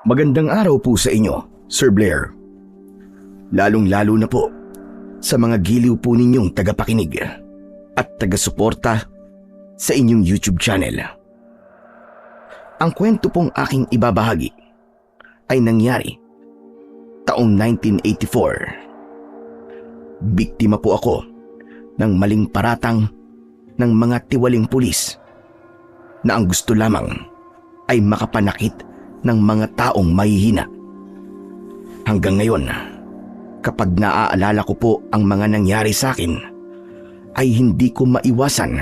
Magandang araw po sa inyo, Sir Blair. Lalong-lalo na po sa mga giliw po ninyong tagapakinig at taga-suporta sa inyong YouTube channel. Ang kwento pong aking ibabahagi ay nangyari taong 1984. Biktima po ako ng maling paratang ng mga tiwaling pulis na ang gusto lamang ay makapanakit ng mga taong mahihina. Hanggang ngayon, kapag naaalala ko po ang mga nangyari sa akin, ay hindi ko maiwasan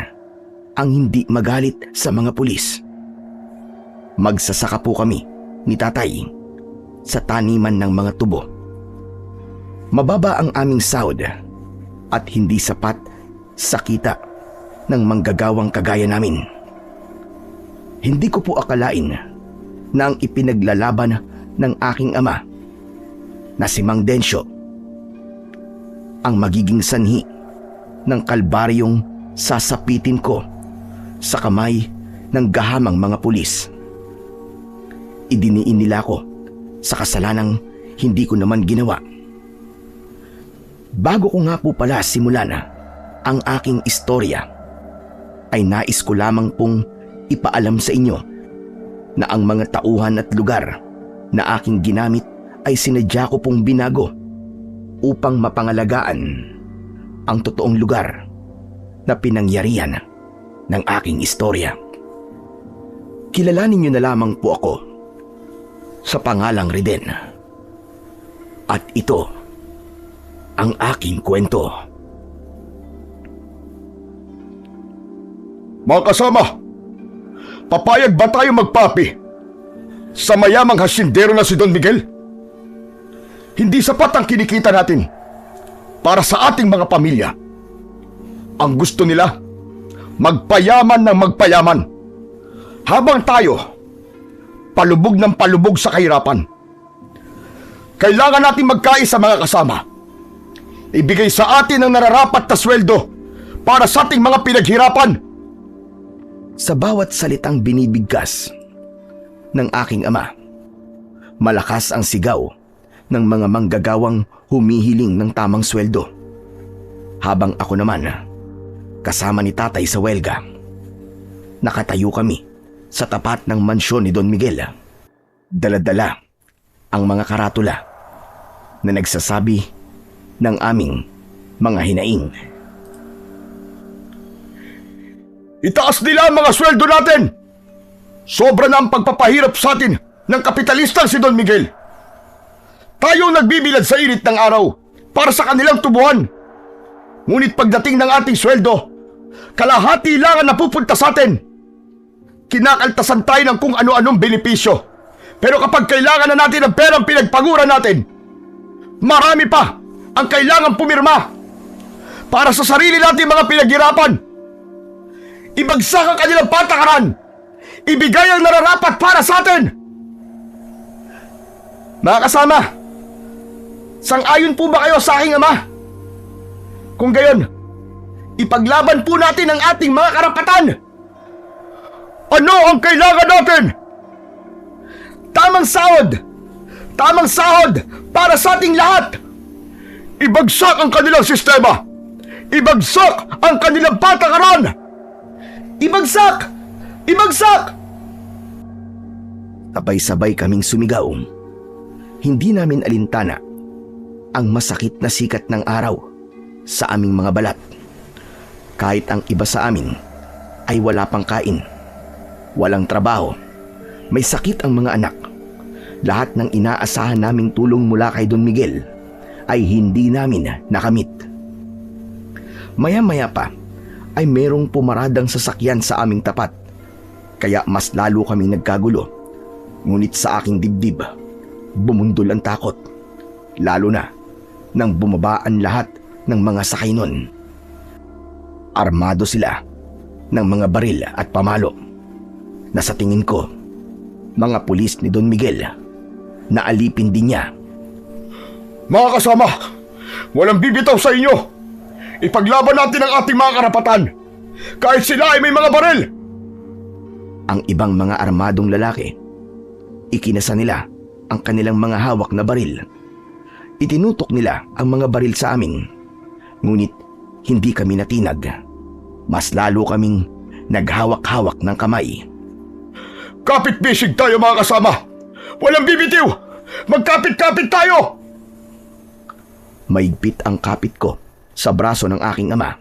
ang hindi magalit sa mga pulis. Magsasaka po kami ni tatay sa taniman ng mga tubo. Mababa ang aming sahod at hindi sapat sa kita ng manggagawang kagaya namin. Hindi ko po akalain na ang ipinaglalaban ng aking ama na si Mang Densyo ang magiging sanhi ng kalbaryong sasapitin ko sa kamay ng gahamang mga pulis. Idiniin nila ko sa kasalanang hindi ko naman ginawa. Bago ko nga po pala simulan ang aking istorya, ay nais ko lamang pong ipaalam sa inyo na ang mga tauhan at lugar na aking ginamit ay sinadya ko pong binago upang mapangalagaan ang totoong lugar na pinangyarihan ng aking istorya. Kilalanin niyo na lamang po ako sa pangalang Riden. At ito ang aking kwento. Mga kasama, papayag ba tayo magpapi sa mayamang hasyendero na si Don Miguel? Hindi sapat ang kinikita natin para sa ating mga pamilya. Ang gusto nila, magpayaman ng magpayaman, habang tayo palubog ng palubog sa kahirapan. Kailangan natin magkaisa, mga kasama. Ibigay sa atin ang nararapat na sweldo para sa ating mga pinaghirapan. Sa bawat salitang binibigkas ng aking ama, malakas ang sigaw ng mga manggagawang humihiling ng tamang sweldo. Habang ako naman, kasama ni tatay sa welga, nakatayo kami sa tapat ng mansyon ni Don Miguel. Dala-dala ang mga karatula na nagsasabi ng aming mga hinaing. Itaas nila ang mga sweldo natin! Sobra na ang pagpapahirap sa atin ng kapitalistang si Don Miguel. Tayo nagbibilad sa init ng araw para sa kanilang tubuhan. Ngunit pagdating ng ating sweldo, kalahati lang ang napupunta sa atin. Kinakaltasan tayo ng kung ano-anong benepisyo. Pero kapag kailangan na natin ng perang pinagpaguran natin, marami pa ang kailangan pumirma para sa sarili natin mga pinaghirapan. Ibagsak ang kanilang patakaran. Ibigay ang nararapat para sa atin. Mga kasama, sang-ayon po ba kayo sa aking ama? Kung gayon, ipaglaban po natin ang ating mga karapatan. Ano ang kailangan natin? Tamang sahod! Tamang sahod para sa ating lahat! Ibagsak ang kanilang sistema! Ibagsak ang kanilang patakaran! Ibagsak! Ibagsak! Sabay-sabay kaming sumigaw. Hindi namin alintana ang masakit na sikat ng araw sa aming mga balat. Kahit ang iba sa amin ay wala pang kain, walang trabaho, may sakit ang mga anak. Lahat ng inaasahan naming tulong mula kay Don Miguel ay hindi namin nakamit. Maya-maya pa ay merong pumaradang sasakyan sa aming tapat, kaya mas lalo kami nagkagulo. Ngunit sa aking dibdib, bumundol ang takot, lalo na nang bumaba ang lahat ng mga sakay nun. Armado sila ng mga baril at pamalo na sa tingin ko, mga pulis ni Don Miguel na alipin din niya. Mga kasama, walang bibitaw sa inyo. Ipaglaban natin ang ating mga karapatan, kahit sila ay may mga baril. Ang ibang mga armadong lalaki, ikinasa nila ang kanilang mga hawak na baril. Itinutok nila ang mga baril sa amin. Ngunit hindi kami natinag. Mas lalo kaming naghawak-hawak ng kamay. Kapit-bisig tayo mga kasama! Walang bibitiw! Magkapit-kapit tayo! Maigpit ang kapit ko sa braso ng aking ama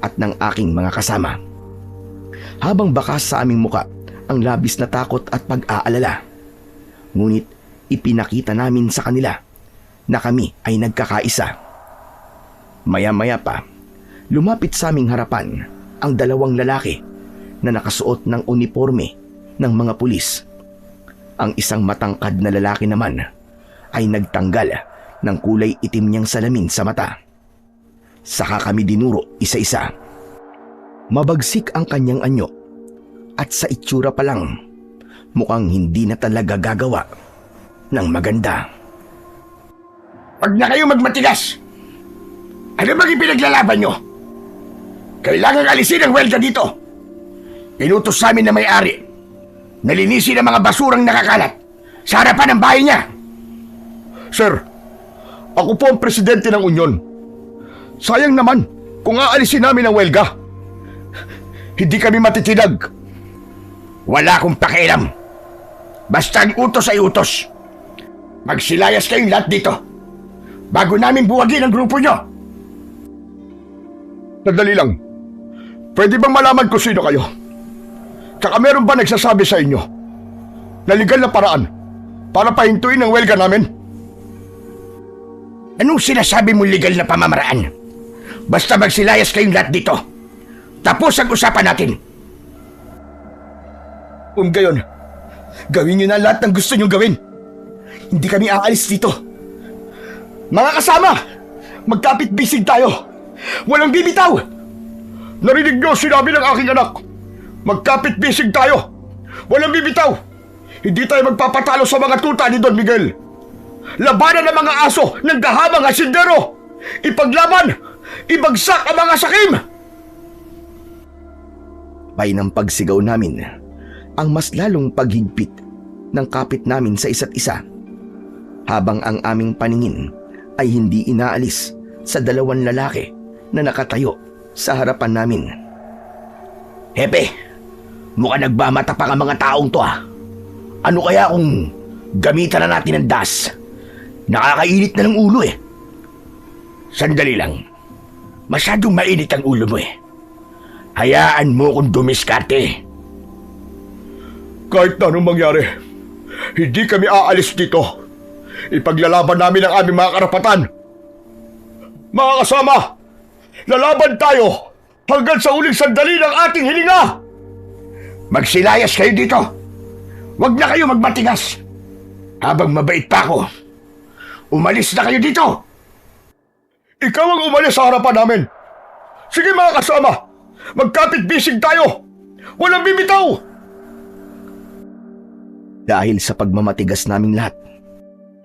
at ng aking mga kasama. Habang bakas sa aming muka ang labis na takot at pag-aalala. Ngunit ipinakita namin sa kanila na kami ay nagkakaisa. Maya-maya pa, lumapit sa aming harapan ang dalawang lalaki na nakasuot ng uniforme ng mga pulis. Ang isang matangkad na lalaki naman ay nagtanggal ng kulay itim niyang salamin sa mata. Saka kami dinuro isa-isa. Mabagsik ang kanyang anyo at sa itsura pa lang, mukhang hindi na talaga gagawa ng maganda. Huwag na kayo magmatigas! Ano bang ipinaglalaban nyo? Kailangan alisin ang welga dito. Inutos sa amin na may-ari. Nalinisin ang mga basurang nakakalat sa harapan ng bahay niya. Sir, ako po ang presidente ng Union. Sayang naman kung aalisin namin ang welga. Hindi kami matitinag. Wala akong pakialam. Basta ang utos ay utos. Magsilayas kayong lahat dito bago namin buwagin ang grupo nyo. Sandali lang. Pwede bang malaman ko sino kayo? Tsaka meron ba nagsasabi sa inyo na legal na paraan para pahintuin ang welga namin? Anong sinasabi mong legal na pamamaraan? Basta magsilayas kayong lahat dito. Tapos ang usapan natin. Kung gayon, gawin nyo na lahat ng gusto nyo gawin. Hindi kami aalis dito. Mga kasama, magkapit-bisig tayo. Walang bibitaw. Narinig nyo sinabi ng aking anak. Magkapit-bisig tayo. Walang bibitaw. Hindi tayo magpapatalo sa mga tuta ni Don Miguel. Labanan ng mga aso ng dahamang asindero. Ipaglaban. Ibagsak ang mga sakim. Bay ng pagsigaw namin ang mas lalong paghigpit ng kapit namin sa isa't isa, habang ang aming paningin ay hindi inaalis sa dalawang lalaki na nakatayo sa harapan namin. Hepe, mukhang nagmamatapang ang mga taong to ah. Ano kaya kung gamitan na natin ng das? Nakakainit na ng ulo eh. Sandali lang. Masyadong mainit ang ulo mo eh. Hayaan mo kung dumiskarte. Kahit na anong mangyari, hindi kami aalis dito. Ipaglalaban namin ang aming mga karapatan. Mga kasama, lalaban tayo hanggang sa uling sandali ng ating hilinga. Magsilayas kayo dito. Huwag na kayo magmatigas. Habang mabait pa ako, umalis na kayo dito. Ikaw ang umalis sa harapan namin. Sige mga kasama, magkapit-bisig tayo. Walang bibitaw. Dahil sa pagmamatigas naming lahat,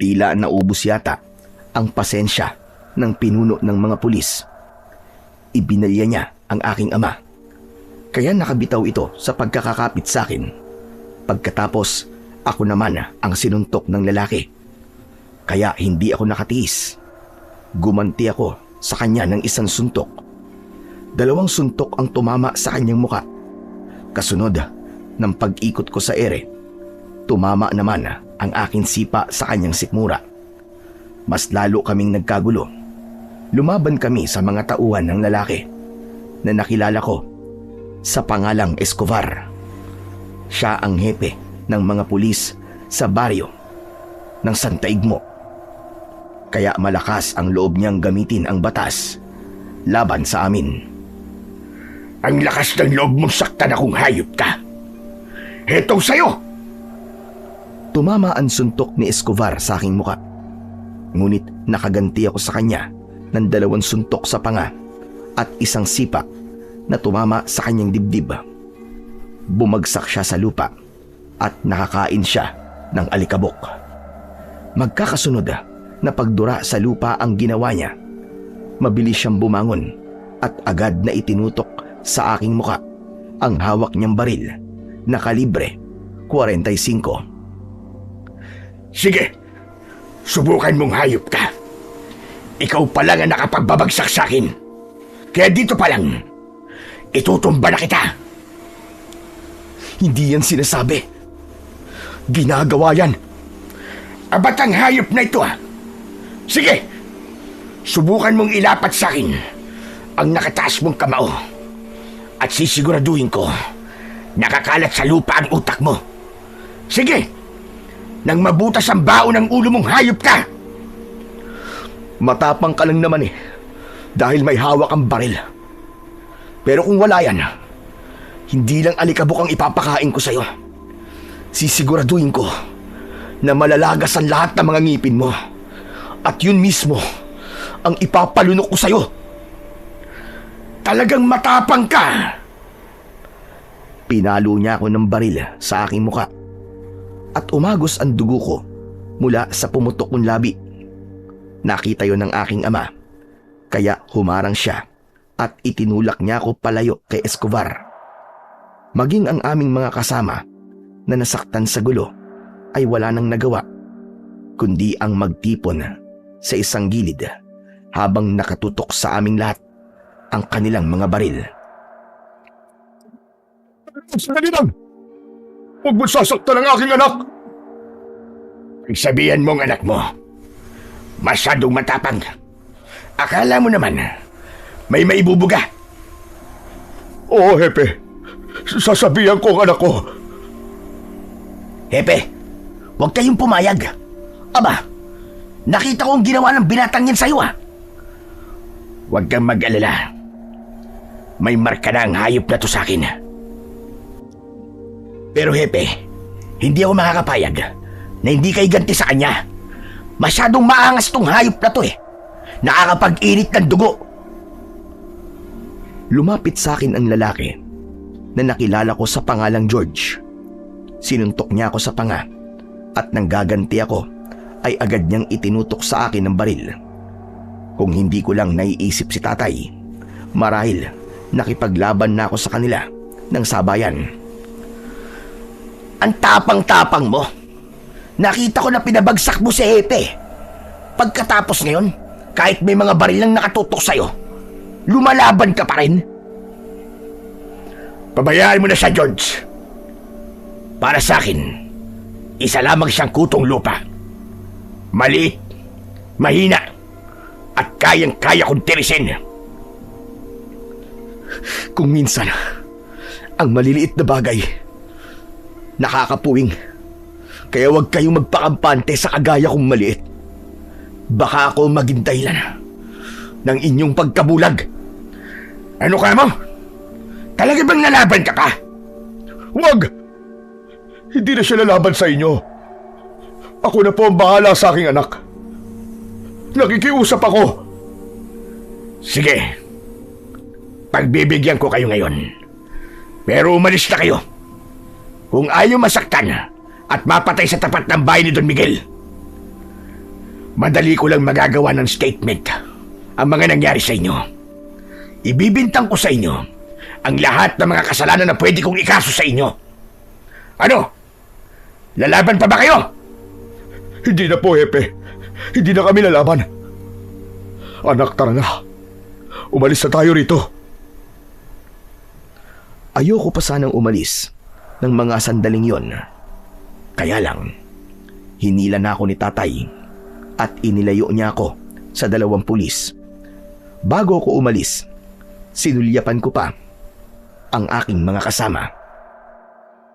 tila naubos yata ang pasensya ng pinuno ng mga pulis. Ibinalya niya ang aking ama. Kaya nakabitaw ito sa pagkakakapit sa akin. Pagkatapos, ako naman ang sinuntok ng lalaki. Kaya hindi ako nakatiis. Gumanti ako sa kanya ng isang suntok. 2 suntok ang tumama sa kanyang muka. Kasunod ng pag-ikot ko sa ere, tumama naman ang aking sipa sa kanyang sikmura. Mas lalo kaming nagkagulo. Lumaban kami sa mga tauhan ng lalaki na nakilala ko sa pangalang Escobar. Siya ang hepe ng mga pulis sa baryo ng Santa Igmo. Kaya malakas ang loob niyang gamitin ang batas laban sa amin. Ang lakas ng loob mong saktan akong hayop ka. Hetong sa'yo! Tumama ang suntok ni Escobar sa aking muka. Ngunit nakaganti ako sa kanya ng 2 suntok sa panga at isang sipak na tumama sa kanyang dibdib. Bumagsak siya sa lupa at nakakain siya ng alikabok. Magkakasunod na pagdura sa lupa ang ginawa niya. Mabilis siyang bumangon at agad na itinutok sa aking muka ang hawak niyang baril na kalibre 45. Sige, subukan mong hayop ka. Ikaw pa lang ang nakapagbabagsak sa akin. Kaya dito pa lang, itutumba na kita. Hindi yan sinasabi. Ginagawa yan. Abatang hayop na ito, Sige, subukan mong ilapat sa akin ang nakataas mong kamao. At sisiguraduhin ko, nakakalat sa lupa ang utak mo. Sige, nang mabutas ang bao ng ulo mong hayop ka. Matapang ka lang naman dahil may hawak ang baril. Pero kung wala yan, hindi lang alikabok ang ipapakain ko sa'yo. Sisiguraduhin ko na malalagas ang lahat ng mga ngipin mo. At yun mismo ang ipapalunok ko sa'yo. Talagang matapang ka. Pinalo niya ako ng baril sa aking muka at umagos ang dugo ko mula sa pumutok kong labi. Nakita yon ng aking ama, kaya humarang siya at itinulak niya ako palayo kay Escobar. Maging ang aming mga kasama na nasaktan sa gulo ay wala nang nagawa, kundi ang magtipon sa isang gilid habang nakatutok sa aming lahat ang kanilang mga baril. Sandali lang! Huwag mo sasaktan ang aking anak! Sabihan mong anak mo, masyadong matapang. Akala mo naman, may maibubuga. Oo, Hepe. Sasabihan ko ang anak ko. Hepe, huwag kayong pumayag. Aba, nakita ko ang ginawa ng binatang yan sa'yo. Huwag kang mag-alala. May marka na ang hayop na to sa akin. Pero Hepe, hindi ako makakapayag na hindi kay ganti sa kanya. Masyadong maangas tong hayop na to Nakakapag-init ng dugo. Lumapit sa akin ang lalaki na nakilala ko sa pangalang George. Sinuntok niya ako sa panga at nang gaganti ako ay agad niyang itinutok sa akin ng baril. Kung hindi ko lang naiisip si tatay, marahil nakipaglaban na ako sa kanila ng sabayan. Ang tapang-tapang mo. Nakita ko na pinabagsak mo si Hepe. Pagkatapos ngayon, kahit may mga baril lang nakatutok sa'yo, lumalaban ka pa rin. Pabayaan mo na siya, George. Para sa akin, isa lamang siyang kutong lupa. Maliit, mahina, at kayang-kaya kong tirisin. Kung minsan, ang maliliit na bagay, nakakapuwing. Kaya huwag kayong magpakampante sa kagaya kong maliit. Baka ako maging dahilan ng inyong pagkabulag. Ano ka mo? Talaga bang lalaban ka pa? Huwag! Hindi na siya lalaban sa inyo. Ako na po ang bahala sa aking anak. Nakikiusap ako. Sige. Pagbibigyan ko kayo ngayon. Pero umalis na kayo. Kung ayaw masaktan at mapatay sa tapat ng bahay ni Don Miguel, madali ko lang magagawa ng statement ang mga nangyari sa inyo. Ibibintang ko sa inyo ang lahat ng mga kasalanan na pwede kong ikaso sa inyo. Ano? Lalaban pa ba kayo? Hindi na po, Hepe. Hindi na kami lalaban. Anak, tara na. Umalis na tayo rito. Ayoko pa sanang umalis ng mga sandaling yon. Kaya lang, hinila na ako ni tatay at inilayo niya ako sa 2 pulis. Bago ako umalis, sinulyapan ko pa ang aking mga kasama.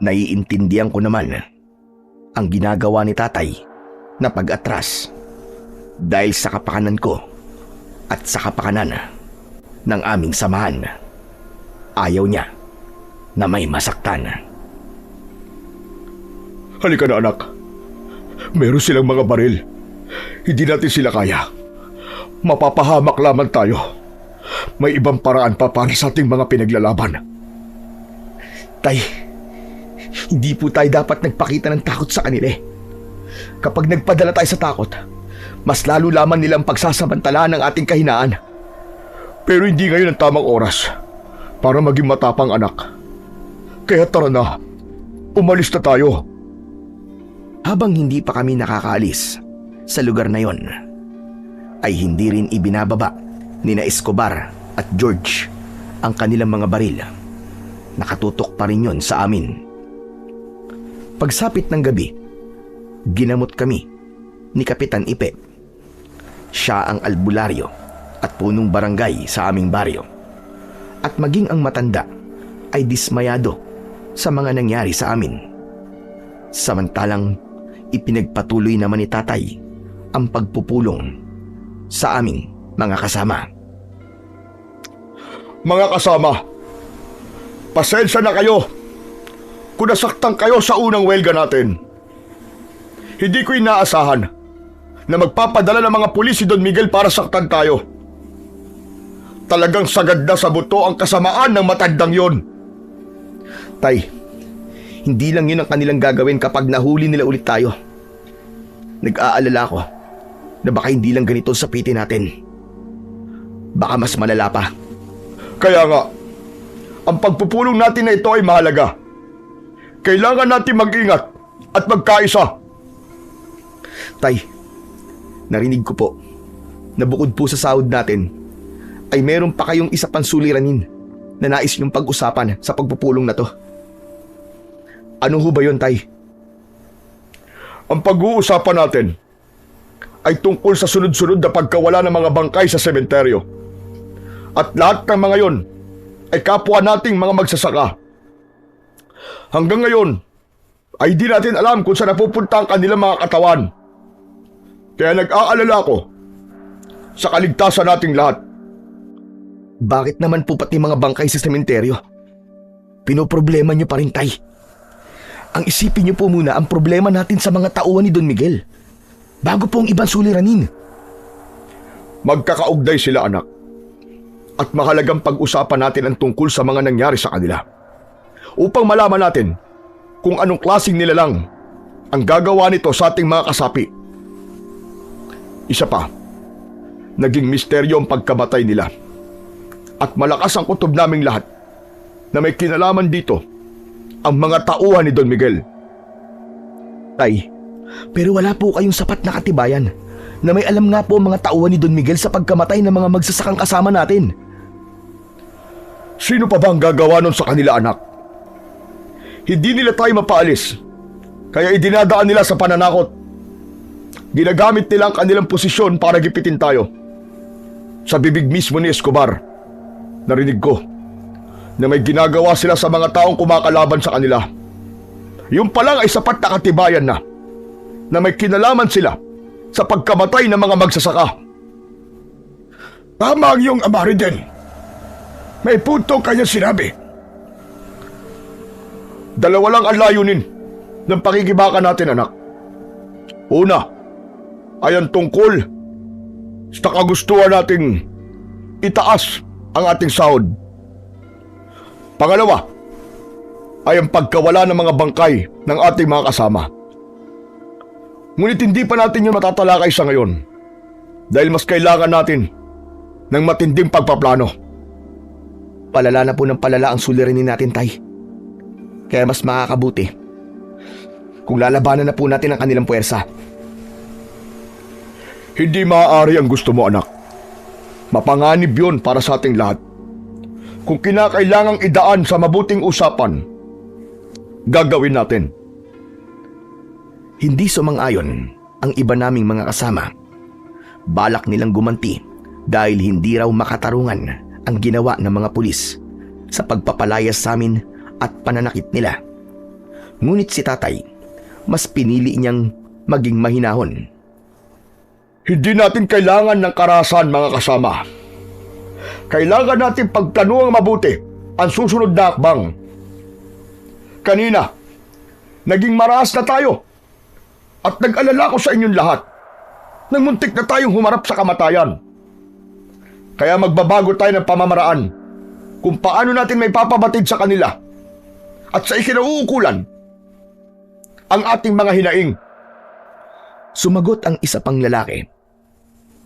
Naiintindihan ko naman ang ginagawa ni tatay na pag-atras dahil sa kapakanan ko at sa kapakanan ng aming samahan. Ayaw niya na may masaktan. Halika na, anak. Meron silang mga baril. Hindi natin sila kaya. Mapapahamak lamang tayo. May ibang paraan pa para sa ating mga pinaglalaban. Tay, hindi po tayo dapat nagpakita ng takot sa kanila. Kapag nagpadala tayo sa takot, mas lalo lamang nilang pagsasamantalaan ng ating kahinaan. Pero hindi ngayon ang tamang oras para maging matapang, anak. Kaya tara na. Umalis na tayo. Habang hindi pa kami nakakaalis sa lugar na yon, ay hindi rin ibinababa nina Escobar at George ang kanilang mga baril. Nakatutok pa rin yon sa amin. Pagsapit ng gabi, ginamot kami ni Kapitan Ipe. Siya ang albularyo at punong barangay sa aming baryo. At maging ang matanda ay dismayado sa mga nangyari sa amin. Samantalang ipinagpatuloy naman ni tatay ang pagpupulong sa aming mga kasama. Mga kasama, pasensya na kayo kung nasaktan kayo sa unang welga natin. Hindi ko inaasahan na magpapadala ng mga pulis si Don Miguel para saktan tayo. Talagang sagad na sa buto ang kasamaan ng matandang yon. Tay, hindi lang yun ang kanilang gagawin kapag nahuli nila ulit tayo. Nag-aalala ko na baka hindi lang ganito sa piti natin. Baka mas malala pa. Kaya nga, ang pagpupulong natin na ito ay mahalaga. Kailangan natin mag-ingat at magkaisa. Tay, narinig ko po na bukod po sa sahod natin ay meron pa kayong isa pang suliranin na nais niyong pag-usapan sa pagpupulong na to. Ano ho ba yun, Tay? Ang pag-uusapan natin ay tungkol sa sunod-sunod na pagkawala ng mga bangkay sa sementeryo. At lahat ng mga yon ay kapwa nating mga magsasaka. Hanggang ngayon ay di natin alam kung saan napupunta ang kanilang mga katawan. Kaya nag-aalala ako sa kaligtasan nating lahat. Bakit naman po pati mga bangkay sa sementeryo? Pinoproblema niyo pa rin, Tay. Ang isipin niyo po muna ang problema natin sa mga tauhan ni Don Miguel bago po ang ibang suliranin. Magkakaugnay sila, anak. At mahalagang pag-usapan natin ang tungkol sa mga nangyari sa kanila upang malaman natin kung anong klaseng nilalang ang gagawa nito sa ating mga kasapi. Isa pa, naging misteryo ang pagkamatay nila. At malakas ang kutob naming lahat na may kinalaman dito ang mga tauhan ni Don Miguel. Tay, pero wala po kayong sapat na katibayan na may alam nga po ang mga tauhan ni Don Miguel sa pagkamatay ng mga magsasakang kasama natin. Sino pa ba ang gagawa nun sa kanila, anak? Hindi nila tayo mapaalis, kaya idinadaan nila sa pananakot. Ginagamit nila ang kanilang posisyon para gipitin tayo. Sa bibig mismo ni Escobar, narinig ko na may ginagawa sila sa mga taong kumakalaban sa kanila. Yung pa lang ay sapat na katibayan na may kinalaman sila sa pagkamatay ng mga magsasaka. Tama ang iyong ama, Ridel. May punto kanya sinabi. Dalawa lang ang layunin ng pakikibaka natin, anak. Una, ay ang tungkol sa kagustuhan nating itaas ang ating sahod. Pangalawa, ay ang pagkawala ng mga bangkay ng ating mga kasama. Ngunit hindi pa natin yun matatalakay sa ngayon dahil mas kailangan natin ng matinding pagpaplano. Palala na po ng palala ang suliranin natin, Tay. Kaya mas makakabuti kung lalabanan na po natin ang kanilang puwersa. Hindi maaari ang gusto mo, anak. Mapanganib yun para sa ating lahat. Kung kinakailangang idaan sa mabuting usapan, gagawin natin. Hindi sumang-ayon ang iba naming mga kasama. Balak nilang gumanti dahil hindi raw makatarungan ang ginawa ng mga pulis sa pagpapalayas sa amin at pananakit nila. Ngunit si tatay, mas pinili niyang maging mahinahon. Hindi natin kailangan ng karahasan, mga kasama. Kailangan natin pagplanuang mabuti ang susunod na akbang. Kanina, naging maraas na tayo at nag-alala ko sa inyong lahat nang muntik na tayong humarap sa kamatayan. Kaya magbabago tayo ng pamamaraan kung paano natin may papabatid sa kanila at sa ikinauukulan ang ating mga hinaing. Sumagot ang isa pang lalaki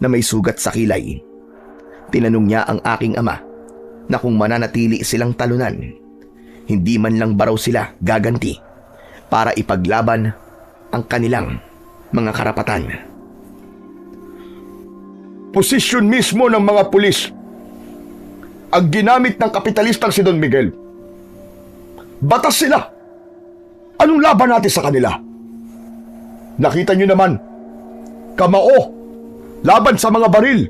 na may sugat sa kilay. Tinanong niya ang aking ama na kung mananatili silang talunan, hindi man lang ba raw sila gaganti para ipaglaban ang kanilang mga karapatan. Posisyon mismo ng mga pulis ang ginamit ng kapitalistang si Don Miguel. Batas sila. Anong laban natin sa kanila? Nakita nyo naman, kamao, laban sa mga baril.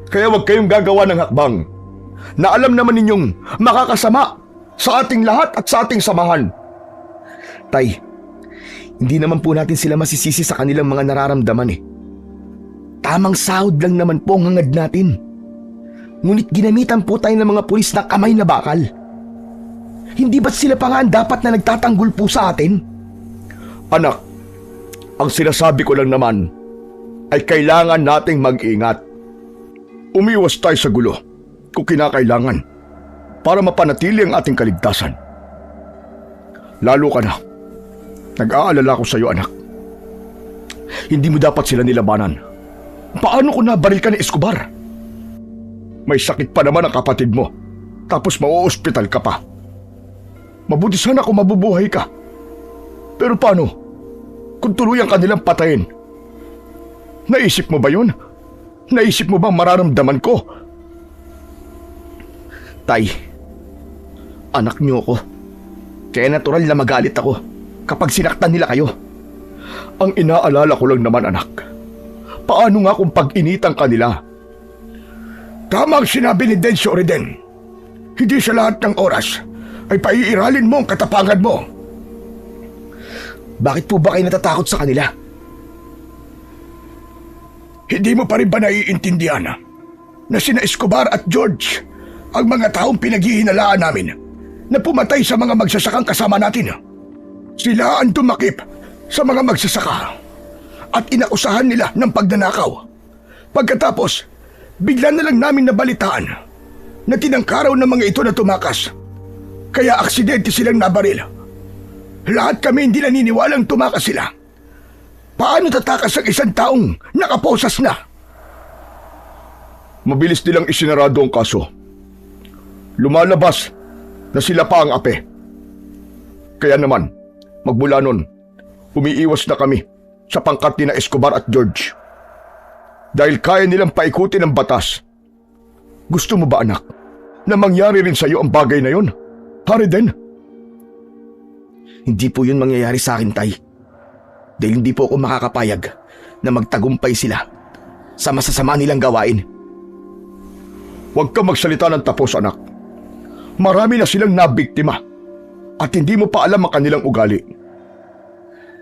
Kaya huwag kayong gagawa ng hakbang na alam naman ninyong makakasama sa ating lahat at sa ating samahan. Tay, hindi naman po natin sila masisisi sa kanilang mga nararamdaman eh. Tamang sahod lang naman po ang hangad natin. Ngunit ginamitan po tayo ng mga pulis na kamay na bakal. Hindi ba't sila pa nga ang dapat na nagtatanggol po sa atin? Anak, ang sinasabi ko lang naman ay kailangan nating mag-ingat. Umiwas tayo sa gulo kung kinakailangan para mapanatili ang ating kaligtasan. Lalo ka na. Nag-aalala ko sa iyo, anak. Hindi mo dapat sila nilabanan. Paano kung nabaril ka ni Escobar? May sakit pa naman ang kapatid mo, tapos mauospital ka pa. Mabuti sana kung mabubuhay ka. Pero paano kung tuluyang kanilang patayin? Naisip mo ba yun? Naisip mo bang mararamdaman ko? Tay, anak niyo ako. Kaya natural na magalit ako kapag sinaktan nila kayo. Ang inaalala ko lang naman, anak. Paano nga kung pag-initang kanila? Tama ang sinabi ni Dencio Oriden. Hindi sa lahat ng oras ay paiiralin mo ang katapangan mo. Bakit po ba kayo natatakot sa kanila? Hindi mo pa rin ba naiintindihan na sina Escobar at George ang mga taong pinaghihinalaan namin na pumatay sa mga magsasakang kasama natin? Sila ang tumakip sa mga magsasaka at inakusahan nila ng pagnanakaw. Pagkatapos, bigla na lang namin nabalitaan na tinangkaraw ng mga ito na tumakas. Kaya aksidente silang nabaril. Lahat kami hindi naniniwalang tumakas sila. Paano tatakas ang isang taong nakaposas na? Mabilis nilang isinarado ang kaso. Lumalabas na sila pa ang ape. Kaya naman, magmula nun, umiiwas na kami sa pangkat ni na Escobar at George. Dahil kaya nilang paikutin ang batas. Gusto mo ba, anak, na mangyari rin sa iyo ang bagay na yun? Hariden? Hindi po yun mangyayari sa akin, Tay. Dahil hindi po ako makakapayag na magtagumpay sila sa masasama nilang gawain. Huwag ka magsalita ng tapos, anak. Marami na silang nabiktima at hindi mo pa alam ang kanilang ugali.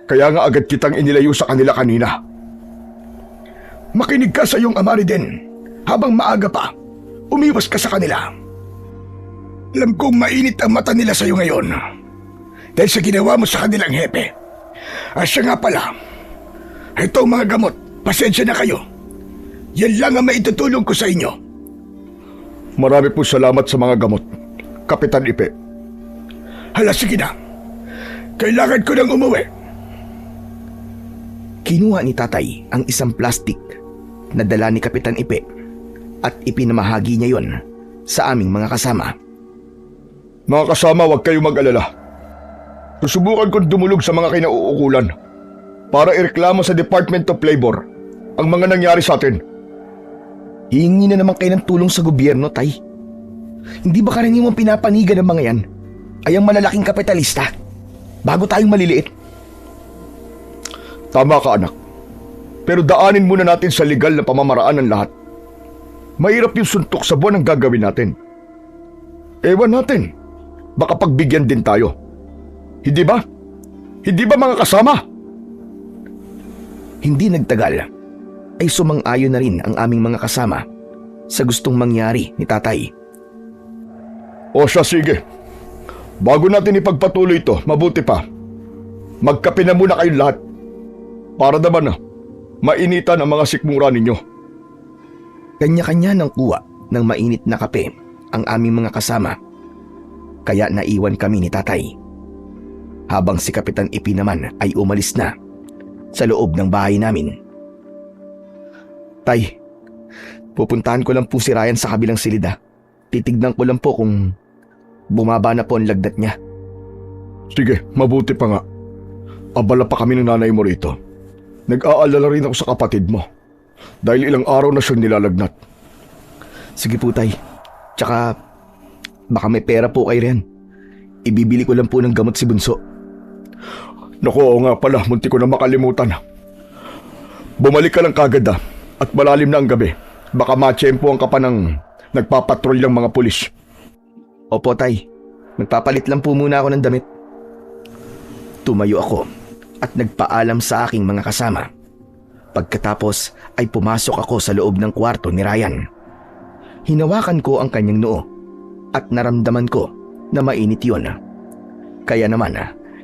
Kaya nga agad kitang inilayo sa kanila kanina. Makinig ka sa iyong ama din. Habang maaga pa, umiwas ka sa kanila. Alam kong mainit ang mata nila sa iyo ngayon dahil sa ginawa mo sa kanilang hepe. Siya nga pala, itong mga gamot, pasensya na kayo. Yan lang ang maitutulong ko sa inyo. Marami po salamat sa mga gamot, Kapitan Ipe. Hala, sige na. Kailangan ko nang umuwi. Kinuha ni Tatay ang isang plastik na dala ni Kapitan Ipe at ipinamahagi niya yon sa aming mga kasama. Mga kasama, huwag kayong mag-alala. Susubukan kong dumulog sa mga kinauukulan para ireklamo sa Department of Labor ang mga nangyari sa atin. Hihingi na naman kayo ng tulong sa gobyerno, Tay. Hindi ba karaniwang pinapanigan ng mga yan ay ang malalaking kapitalista bago tayong maliliit? Tama ka, anak. Pero daanin muna natin sa legal na pamamaraan ng lahat. Mahirap yung suntok sa buwan ang gagawin natin. Ewan natin, baka pagbigyan din tayo. Hindi ba? Hindi ba, mga kasama? Hindi nagtagal ay sumang-ayon na rin ang aming mga kasama sa gustong mangyari ni Tatay. O siya, sige. Bago natin ipagpatuloy ito, mabuti pa. Magkape na muna kayong lahat. Para naman mainitan ang mga sikmura ninyo. Kanya-kanya ng kuha ng mainit na kape ang aming mga kasama. Kaya naiwan kami ni Tatay. Habang si Kapitan Ipi naman ay umalis na sa loob ng bahay namin. Tay, pupuntahan ko lang po si Ryan sa kabilang silid. Titignan ko lang po kung bumaba na po ang lagnat niya. Sige, mabuti pa nga. Abala pa kami ng nanay mo rito. Nag-aalala rin ako sa kapatid mo. Dahil ilang araw na siyang nilalagnat. Sige po, Tay. Tsaka, baka may pera po kayo riyan. Ibibili ko lang po ng gamot si Bunso. Naku, oo nga pala, munti ko na makalimutan. Bumalik ka lang kagad at malalim na ang gabi. Baka matsyempohan ka pa ng nagpapatrol ng mga pulis. Opo, Tay. Magpapalit lang po muna ako ng damit. Tumayo ako at nagpaalam sa aking mga kasama. Pagkatapos ay pumasok ako sa loob ng kwarto ni Ryan. Hinawakan ko ang kanyang noo at naramdaman ko na mainit yun. Kaya naman,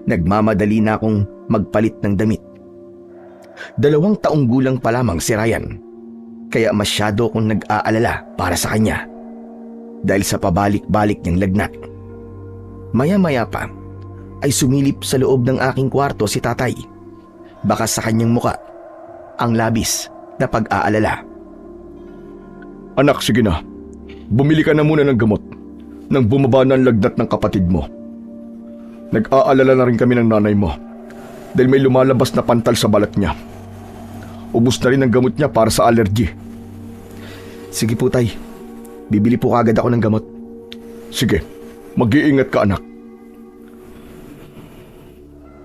nagmamadali na akong magpalit ng damit. 2 taong gulang pa lamang si Ryan, kaya masyado akong nag-aalala para sa kanya dahil sa pabalik-balik niyang lagnat. Maya-maya pa ay sumilip sa loob ng aking kwarto si tatay. Baka sa kanyang muka ang labis na pag-aalala. Anak, sige na. Bumili ka na muna ng gamot nang bumaba na ang lagnat ng kapatid mo. Nag-aalala na rin kami ng nanay mo dahil may lumalabas na pantal sa balat niya. Ubus na rin ang gamot niya para sa allergy. Sige po, Tay. Bibili po kagad ako ng gamot. Sige, mag-iingat ka, anak.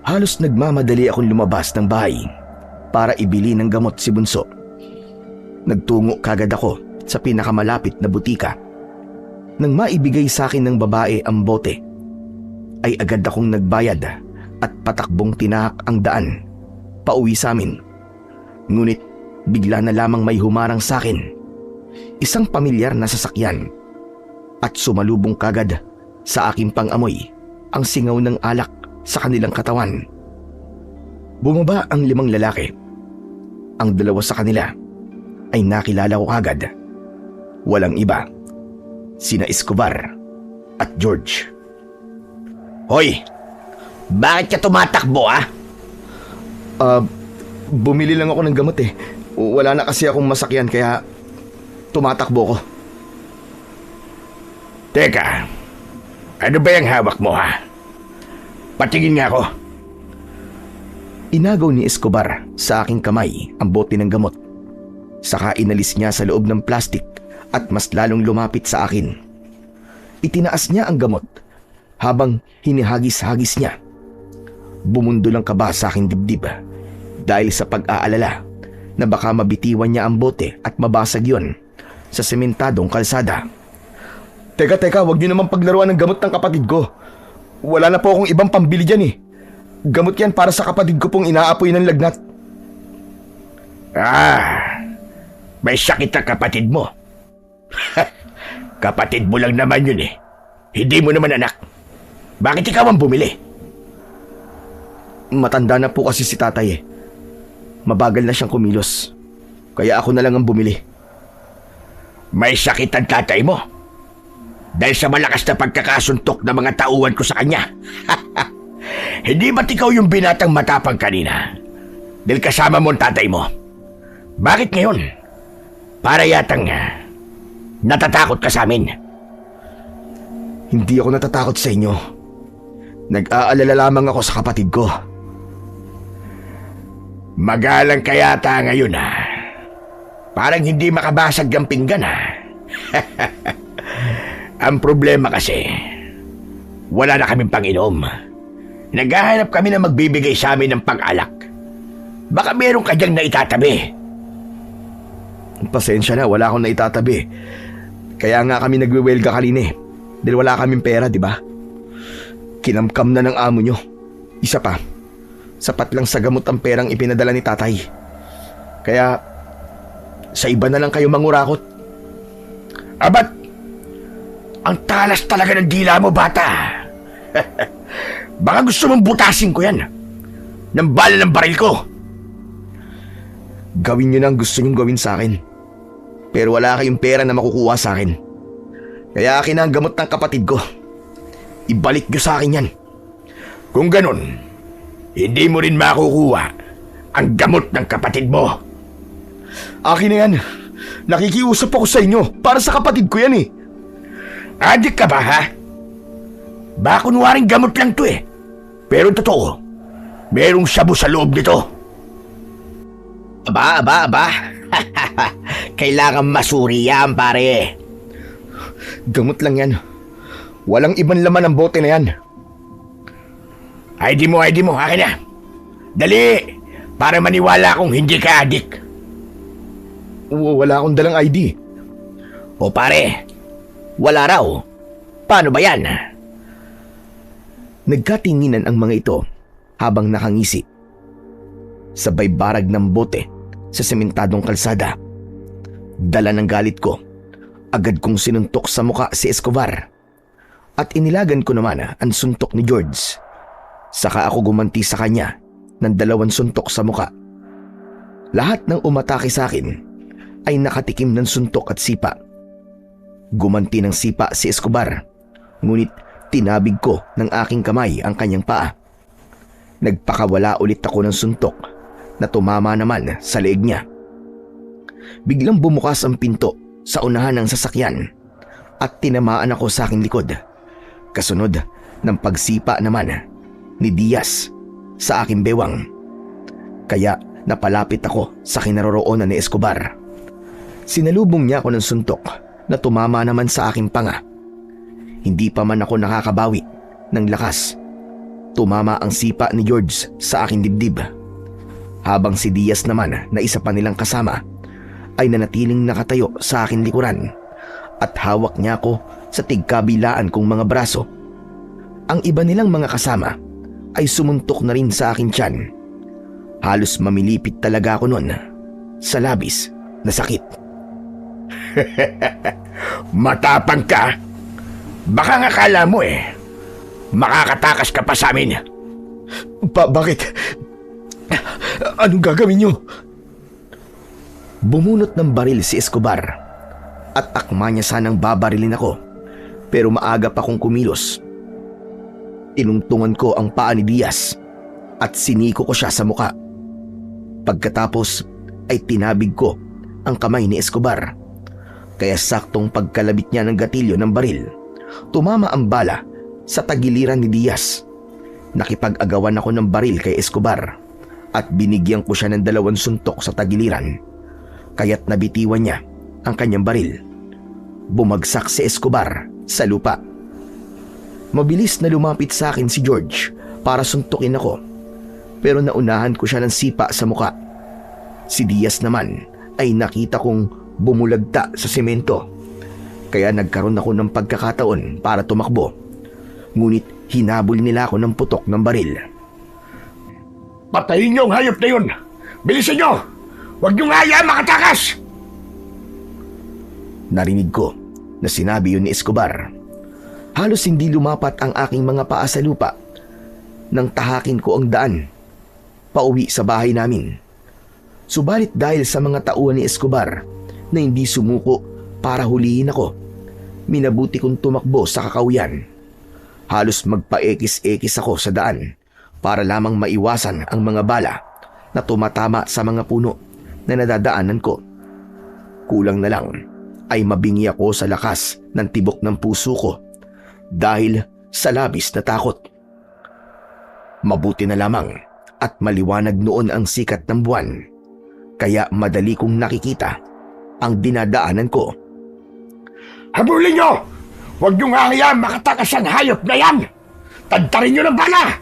Halos nagmamadali akong lumabas ng bahay para ibili ng gamot si Bunso. Nagtungo kagad ako sa pinakamalapit na butika. Nang maibigay sa akin ng babae ang bote, ay agad akong nagbayad at patakbong tinahak ang daan pauwi sa amin. Ngunit bigla na lamang may humarang sa akin. Isang pamilyar na sasakyan at sumalubong kagad sa aking pangamoy ang singaw ng alak sa kanilang katawan. Bumaba ang 5 lalaki. Ang 2 sa kanila ay nakilala ko agad. Walang iba, sina Escobar at George. Hoy! Bakit ka tumatakbo, Bumili lang ako ng gamot eh. Wala na kasi akong masakyan kaya tumatakbo ko. Teka, ano ba yung hawak mo, Patingin nga ako. Inagaw ni Escobar sa aking kamay ang bote ng gamot. Saka inalis niya sa loob ng plastik at mas lalong lumapit sa akin. Itinaas niya ang gamot habang hinihagis-hagis niya. Bumundo lang kaba sa aking dibdib dahil sa pag-aalala na baka mabitiwan niya ang bote at mabasag yon sa sementadong kalsada. Teka, wag niyo naman paglaruan ng gamot ng kapatid ko. Wala na po akong ibang pambili dyan eh. Gamot yan para sa kapatid ko pong inaapoy ng lagnat. May sakit ang kapatid mo. Kapatid mo lang naman yun eh. Hindi mo naman anak. Bakit ikaw ang bumili? Matanda na po kasi si tatay eh. Mabagal na siyang kumilos. Kaya ako na lang ang bumili. May sakit ang tatay mo. Dahil sa malakas na pagkakasuntok ng mga tauhan ko sa kanya. Hindi ba't ikaw yung binatang matapang kanina? Dahil kasama mo ang tatay mo. Bakit ngayon? Para yatang natatakot ka sa amin. Hindi ako natatakot sa inyo. Nag-aalala lamang ako sa kapatid ko. Magalang ka yata ngayon Parang hindi makabasag ang pinggan Ang problema kasi, wala na kaming pang-inom. Naghahanap kami na magbibigay sa amin ng pang-alak. Baka meron ka diyang naitatabi. Pasensya na, wala akong naitatabi. Kaya nga kami nagwewelga kanina eh. Dahil wala kaming pera, di ba? Kinamkam na ng amo nyo. Isa pa, sapat lang sa gamot ang perang ipinadala ni tatay. Kaya, sa iba na lang kayo mangurakot. Abat, ang talas talaga ng dila mo, bata. Baka gusto mong butasin ko yan ng bala ng baril ko. Gawin nyo na ang gusto nyong gawin sa akin. Pero wala kayong pera na makukuha sa akin. Kaya akin na ang gamot ng kapatid ko. Ibalik nyo sa akin yan. Kung ganun, hindi mo rin makukuha ang gamot ng kapatid mo. Akin na yan. Nakikiusap ako sa inyo para sa kapatid ko yan eh. Adik ka ba, Baka kunwaring gamot lang to eh. Pero totoo, Merong shabu sa loob nito. Aba. Kailangan masuri yan, pare. Gamot lang yan. Walang ibang laman ang bote na yan. ID mo. Akin na. Dali, para maniwala akong hindi ka adik. Wala akong dalang ID. O pare, wala raw. Paano ba yan? Nagkatinginan ang mga ito habang nakangisi. Sabay barag ng bote sa sementadong kalsada. Dala ng galit ko, agad kong sinuntok sa muka si Escobar. At inilagan ko naman ang suntok ni George. Saka ako gumanti sa kanya ng 2 suntok sa muka. Lahat ng umatake sa akin ay nakatikim ng suntok at sipa. Gumanti ng sipa si Escobar, ngunit tinabig ko ng aking kamay ang kanyang paa. Nagpakawala ulit ako ng suntok na tumama naman sa leeg niya. Biglang bumukas ang pinto sa unahan ng sasakyan at tinamaan ako sa aking likod. Kasunod ng pagsipa naman ni Diaz sa aking bewang. Kaya napalapit ako sa kinaroroonan ni Escobar. Sinalubong niya ako ng suntok na tumama naman sa aking panga. Hindi pa man ako nakakabawi ng lakas. Tumama ang sipa ni George sa aking dibdib. Habang si Diaz naman na isa pa nilang kasama ay nanatiling nakatayo sa aking likuran at hawak niya ako sa tigkabilaan kong mga braso. Ang iba nilang mga kasama ay sumuntok na rin sa aking tiyan. Halos mamilipit talaga ako nun sa labis na sakit. Matapang ka. Baka nga kala mo makakatakas ka pa sa amin. Bakit? Anong gagawin niyo? Bumunot ng baril si Escobar at akma niya sanang babarilin ako, pero maaga pa kong kumilos. Tinungtungan ko ang paa ni Diaz at siniko ko siya sa muka. Pagkatapos ay tinabig ko ang kamay ni Escobar, kaya saktong pagkalabit niya ng gatilyo ng baril, tumama ang bala sa tagiliran ni Diaz. Nakipag-agawan ako ng baril kay Escobar at binigyan ko siya ng 2 suntok sa tagiliran, kaya't nabitiwan niya ang kanyang baril. Bumagsak si Escobar sa lupa. Mabilis na lumapit sa akin si George para suntukin ako, pero naunahan ko siya ng sipa sa muka. Si Diaz naman ay nakita kong bumulagta sa semento, kaya nagkaroon ako ng pagkakataon para tumakbo. Ngunit hinabol nila ako ng putok ng baril. Patayin niyo ang hayop na yun. Bilisan niyo. Huwag niyong hayaan makatakas. Narinig ko na sinabi yun ni Escobar. Halos hindi lumapat ang aking mga paa sa lupa nang tahakin ko ang daan pauwi sa bahay namin. Subalit dahil sa mga tauhan ni Escobar na hindi sumuko para hulihin ako, minabuti kong tumakbo sa kakawian. Halos magpaekis-ekis ako sa daan para lamang maiwasan ang mga bala na tumatama sa mga puno na nadadaanan ko. Kulang na lang ay mabingi ako sa lakas ng tibok ng puso ko dahil sa labis na takot. Mabuti na lamang at maliwanag noon ang sikat ng buwan, kaya madali kong nakikita ang dinadaanan ko. Habulin niyo! Huwag niyong hayaan makatakas ang hayop na yan! Tantarin niyo ng bala!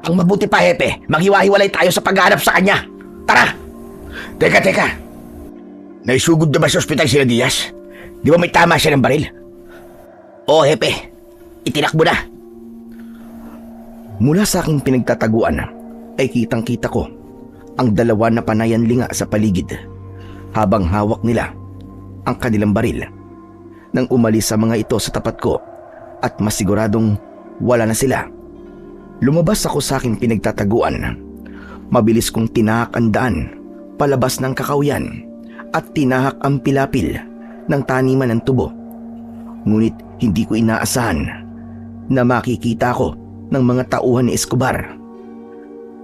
Ang mabuti pa, Hepe, maghiwa-hiwalay tayo sa paghahanap sa kanya. Tara! Teka. Naisugod na ba sa ospital sila Diaz? Di ba may tama siya ng baril? Oo, Hepe. Itinakbo na. Mula sa aking pinagtataguan ay kitang-kita ko ang 2 na panayanlinga sa paligid habang hawak nila ang kanilang baril. Nang umalis sa mga ito sa tapat ko at masiguradong wala na sila, lumabas ako sa aking pinagtataguan. Mabilis kong tinahak ang daan palabas ng kakawian at tinahak ang pilapil ng taniman ng tubo. Ngunit hindi ko inaasahan na makikita ko ng mga tauhan ni Escobar.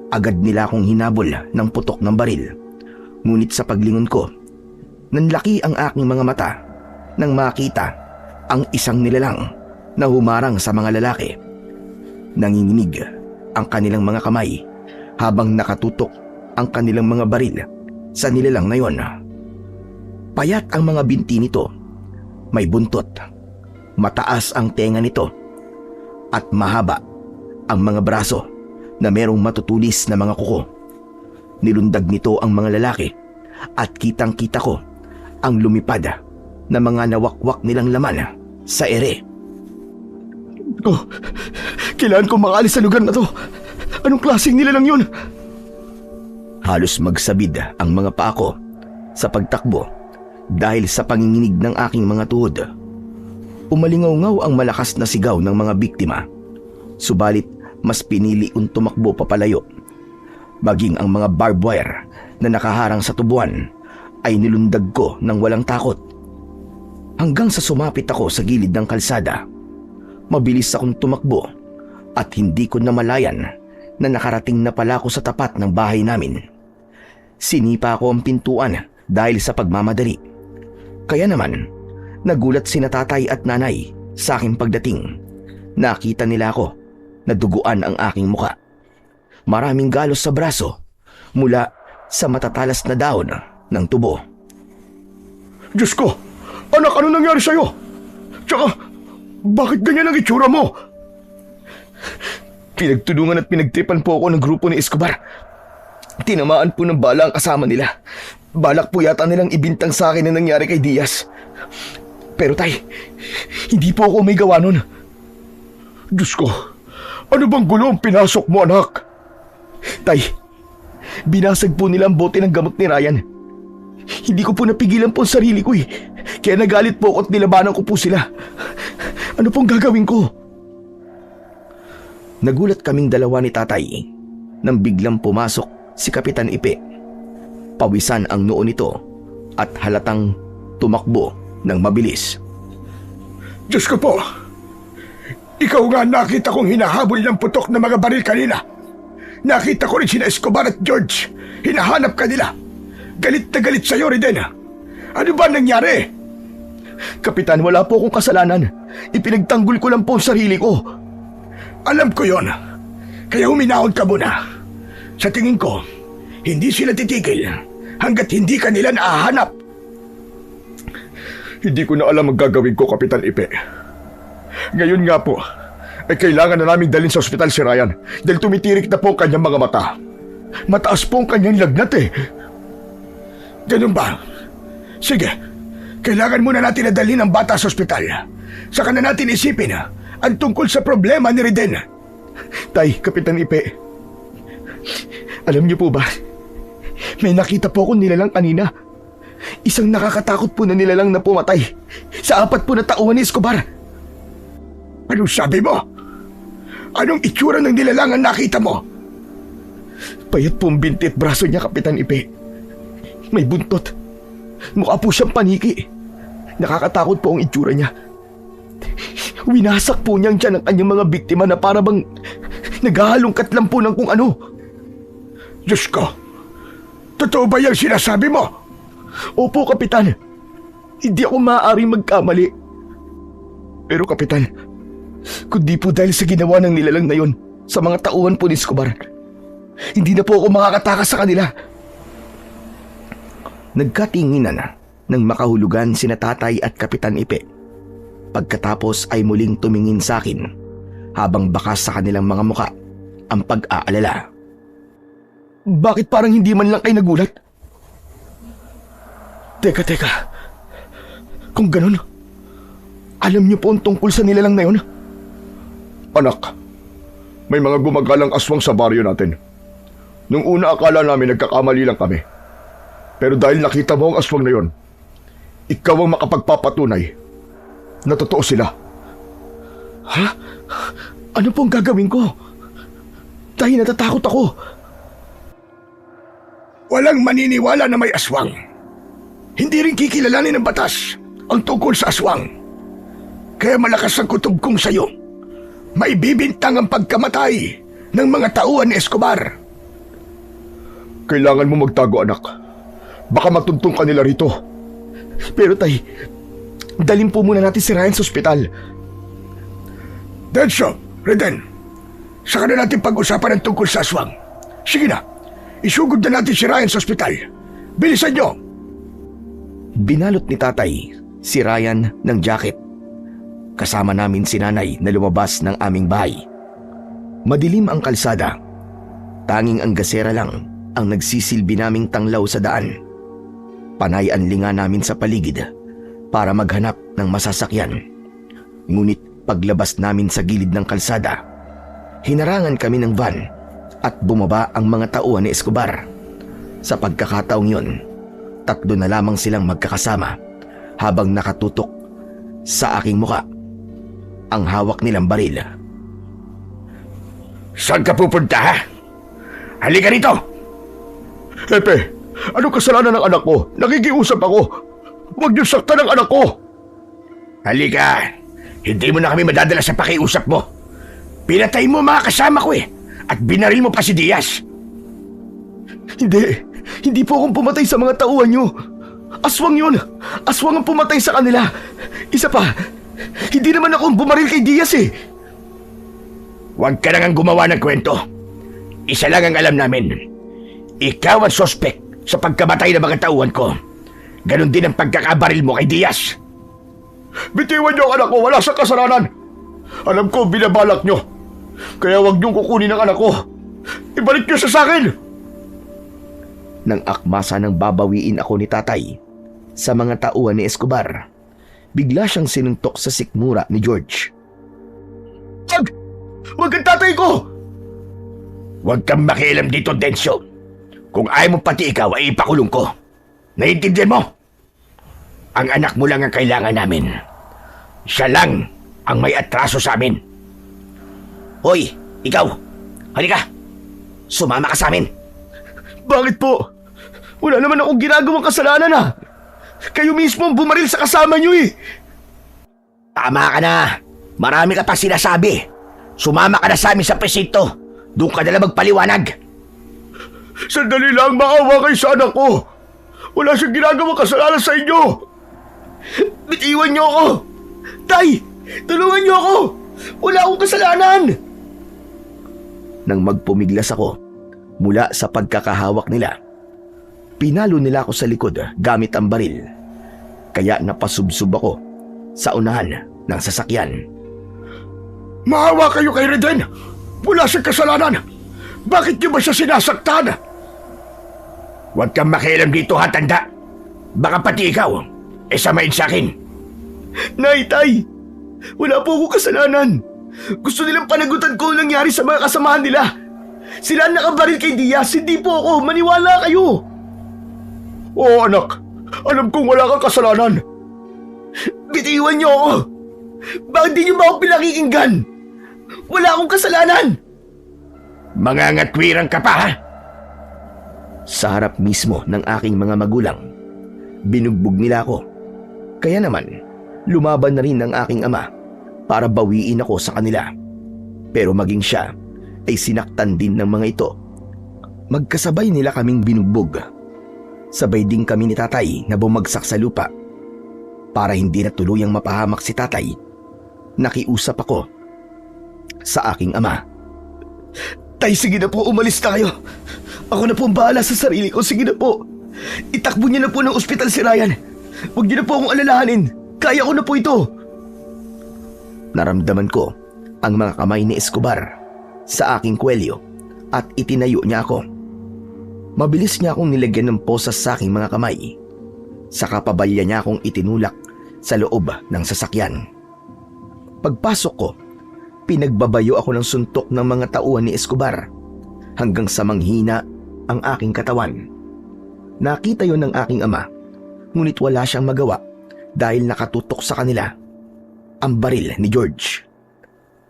Agad nila akong hinabol ng putok ng baril. Ngunit sa paglingon ko, nanlaki ang aking mga mata nang makita ang isang nilalang na humarang sa mga lalaki. Nanginginig ang kanilang mga kamay habang nakatutok ang kanilang mga baril sa nilalang na yon. Payat ang mga binti nito, may buntot, mataas ang tenga nito, at mahaba ang mga braso na merong matutulis na mga kuko. Nilundag nito ang mga lalaki at kitang-kita ko ang lumipad na mga nawakwak nilang laman sa ere. Oh, kailangan ko makaalis sa lugar na to. Anong klaseng nilalang yun? Halos magsabid ang mga paa ko sa pagtakbo dahil sa panginginig ng aking mga tuhod. Umalingaw-ngaw ang malakas na sigaw ng mga biktima. Subalit mas pinili kong tumakbo papalayo. Maging ang mga barbed wire na nakaharang sa tubuan ay nilundag ko ng walang takot. Hanggang sa sumapit ako sa gilid ng kalsada. Mabilis akong tumakbo at hindi ko namalayan na nakarating na pala ako sa tapat ng bahay namin. Sinipa ko ang pintuan dahil sa pagmamadali. Kaya naman, nagulat sina tatay at nanay sa aking pagdating. Nakita nila ako na duguan ang aking muka. Maraming galos sa braso mula sa matatalas na dahon ng tubo. Diyos ko! Anak, ano nangyari sa'yo? Tsaka, bakit ganyan ang itsura mo? Pinagtulungan at pinagtripan po ako ng grupo ni Escobar. Tinamaan po ng bala ang kasama nila. Balak po yata nilang ibintang sa akin na nangyari kay Diaz. Pero tay, hindi po ako may gawa nun. Diyos ko, ano bang gulo ang pinasok mo, anak? Tay, binasag po nila ang bote ng gamot ni Ryan. Hindi ko po napigilan po ang sarili ko eh. Kaya nagalit po ako at nilabanan ko po sila. Ano pong gagawin ko? Nagulat kaming dalawa ni tatay nang biglang pumasok si Kapitan Ipe. Pawisan ang noo nito at halatang tumakbo ng mabilis. Diyos ko po! Ikaw nga nakita kong hinahabol ng putok na mga baril kanina. Nakita ko rin sina Escobar at George. Hinahanap ka nila. Galit na galit sa'yo, Reden. Ano ba nangyari? Kapitan, wala po akong kasalanan. Ipinagtanggol ko lang po ang sarili ko. Alam ko yon. Kaya huminahon ka muna. Sa tingin ko, hindi sila titigil hanggat hindi ka nila naahanap. Hindi ko na alam ang gagawin ko, Kapitan Ipe. Ngayon nga po, ay kailangan na naming dalhin sa ospital si Ryan dahil tumitirik na po ang kanyang mga mata. Mataas po ang kanyang lagnat eh. Ganun ba? Sige, kailangan muna natin na dalhin ang bata sa ospital. Saka na natin isipin ang tungkol sa problema ni Reden. Tay, Kapitan Ipe, alam niyo po ba, may nakita po akong nilalang kanina. Isang nakakatakot po na nilalang na pumatay sa 4 po na tauhan ni Escobar. Anong sabi mo? Anong itsura ng nilalang ang nakita mo? Payat po ang binti at braso niya, Kapitan Ipe. May buntot. Mukha po siyang paniki. Nakakatakot po ang itsura niya. Winasak po niyang tiyan ang kanyang mga biktima na para bang naghahalongkat lang po ng kung ano. Diyos ko! Totoo ba yung sinasabi mo? Opo, Kapitan. Hindi ako maaaring magkamali. Pero, Kapitan, kundi po dahil sa ginawa ng nilalang na yon sa mga tauhan po ni Escobar, hindi na po ako makakatakas sa kanila. Nagkatinginan ng makahulugan sina tatay at Kapitan Ipe. Pagkatapos ay muling tumingin sa akin habang bakas sa kanilang mga muka ang pag-aalala. Bakit parang hindi man lang kayo nagulat? Teka. Kung ganun, alam niyo po ang tungkol sa nilalang na yun? Anak, may mga gumagalang aswang sa baryo natin. Nung una akala namin nagkakamali lang kami. Pero dahil nakita mo ang aswang na yon, ikaw ang makapagpapatunay na totoo sila. Ha? Ano pong gagawin ko? Dahil natatakot ako. Walang maniniwala na may aswang. Hindi rin kikilalanin ng batas ang tungkol sa aswang. Kaya malakas ang kutob kong sayo. May bibintang ang pagkamatay ng mga tauhan ni Escobar. Kailangan mo magtago, anak. Baka matuntong ka nila rito. Pero tay, dalhin po muna natin si Ryan sa ospital. Denso, Reden, Saka na natin pag-usapan ang tungkol sa aswang. Sige na, isugod na natin si Ryan sa ospital. Bilisan nyo! Binalot ni tatay si Ryan ng jacket. Kasama namin si nanay na lumabas ng aming bahay. Madilim ang kalsada. Tanging ang gasera lang ang nagsisilbi naming tanglaw sa daan. Panay ang linga namin sa paligid para maghanap ng masasakyan. Ngunit paglabas namin sa gilid ng kalsada, hinarangan kami ng van at bumaba ang mga tauhan ni Escobar. Sa pagkakataong yun, 3 na lamang silang magkakasama habang nakatutok sa aking muka ang hawak nilang baril. Saan ka pupunta, ha? Halika rito! Hepe, anong kasalanan ng anak ko? Nakikiusap ako. Huwag niyo saktan ang anak ko. Halika! Hindi mo na kami madadala sa pakiusap mo. Pinatay mo mga kasama ko at binaril mo pa si Diaz. Hindi po akong pumatay sa mga tauhan nyo. Aswang yun. Aswang ang pumatay sa kanila. Isa pa, hindi naman ako bumaril kay Diaz Huwag ka nang gumawa ng kwento. Isa lang ang alam namin. Ikaw ang sospek sa pagkamatay ng mga tauhan ko. Ganon din ang pagkakabaril mo kay Diaz. Bitiwan niyo ang anak ko, wala sa kasalanan. Alam ko, binabalak niyo. Kaya huwag niyong kukunin ang anak ko. Ibalik niyo sa akin. Nang akmasa ng babawiin ako ni tatay sa mga tauhan ni Escobar, bigla siyang sinuntok sa sikmura ni George. Huwag ang tatay ko! Huwag kang makialam dito, Densyo. Kung ayaw mo pati ikaw ay ipakulong ko. Naiintindihan mo? Ang anak mo lang ang kailangan namin. Siya lang ang may atraso sa amin. Hoy, ikaw! Halika! Sumama ka sa amin! Bakit po? Wala naman akong ginagawang kasalanan Kayo mismo ang bumaril sa kasama niyo Tama ka na! Marami ka pa sinasabi! Sumama ka na sa amin sa presinto! Doon ka na lang magpaliwanag! Sandali lang, maawa kayo sa anak ko. Wala siyang ginagawang kasalanan sa inyo. Bitiwan niyo ako! Tay! Tulungan niyo ako! Wala akong kasalanan! Nang magpumiglas ako mula sa pagkakahawak nila, pinalo nila ako sa likod gamit ang baril. Kaya napasubsob ako sa unahan ng sasakyan. Maawa kayo kay Reden. Wala siyang kasalanan. Bakit niyo ba siya sinasaktan? Huwag kang makialam dito, ha, tanda! Baka pati ikaw, samain sa akin! Nay, tay! Wala po akong kasalanan. Gusto nilang panagutan ko ang nangyari sa mga kasamahan nila. Sila ang nakabaril kay Diaz, hindi po ako. Maniwala kayo. Oo, anak. Alam kong wala kang kasalanan. Bitiwan niyo ako. Bakit di niyo ba ako pinakikinggan? Wala akong kasalanan. Mga ngatwirang ka pa, ha? Sa harap mismo ng aking mga magulang, binugbog nila ako. Kaya naman, lumaban na rin ang aking ama para bawiin ako sa kanila. Pero maging siya ay sinaktan din ng mga ito. Magkasabay nila kaming binugbog. Sabay din kami ni tatay na bumagsak sa lupa. Para hindi na tuluyang mapahamak si tatay, nakiusap ako sa aking ama. Tay, sige na po, umalis na kayo. Ako na po ang bahala sa sarili ko. Sige na po. Itakbo niyo na po ng ospital si Ryan. Huwag niyo na po akong alalahanin. Kaya ko na po ito. Naramdaman ko ang mga kamay ni Escobar sa aking kwelyo at itinayo niya ako. Mabilis niya akong nilagyan ng posas sa aking mga kamay. Saka pabalya niya akong itinulak sa loob ng sasakyan. Pagpasok ko, pinagbabayo ako ng suntok ng mga tauhan ni Escobar hanggang sa manghina ang aking katawan. Nakita yon ng aking ama, ngunit wala siyang magawa dahil nakatutok sa kanila ang baril ni George.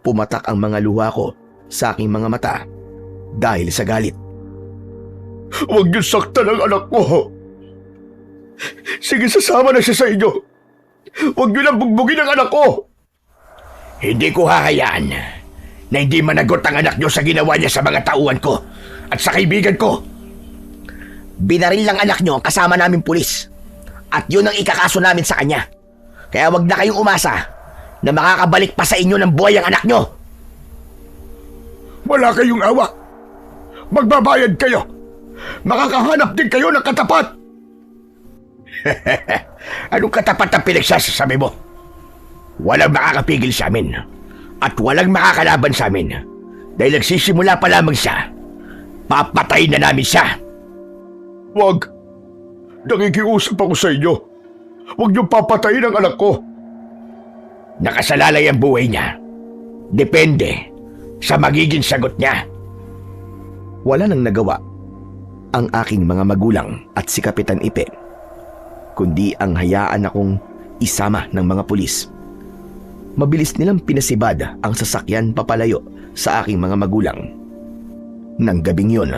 Pumatak ang mga luha ko sa aking mga mata dahil sa galit. Huwag niyo saktan ang anak ko. Sige, sasama na siya sa inyo. Huwag niyo lang bugbugin ang anak ko. Hindi ko hahayaan na hindi managot ang anak niyo sa ginawa niya sa mga tauhan ko at sa kaibigan ko. Binaril lang anak niyo ang kasama naming pulis at yun ang ikakaso namin sa kanya. Kaya wag na kayong umasa na makakabalik pa sa inyo ng buhay ang anak niyo. Wala kayong awa. Magbabayad kayo. Makakahanap din kayo ng katapat. Anong katapat ang pinagsasasabi mo? Walang makakapigil sa amin at walang makakalaban sa amin. Dahil nagsisimula pa lamang siya, papatayin na namin siya. Wag. Nakikiusap ako sa inyo. Huwag niyong papatayin ang anak ko. Nakasalalay ang buhay niya. Depende sa magiging sagot niya. Wala nang nagawa ang aking mga magulang at si Kapitan Ipe, kundi ang hayaan akong isama ng mga pulis. Mabilis nilang pinasibad ang sasakyan papalayo sa aking mga magulang. Nang gabing yun,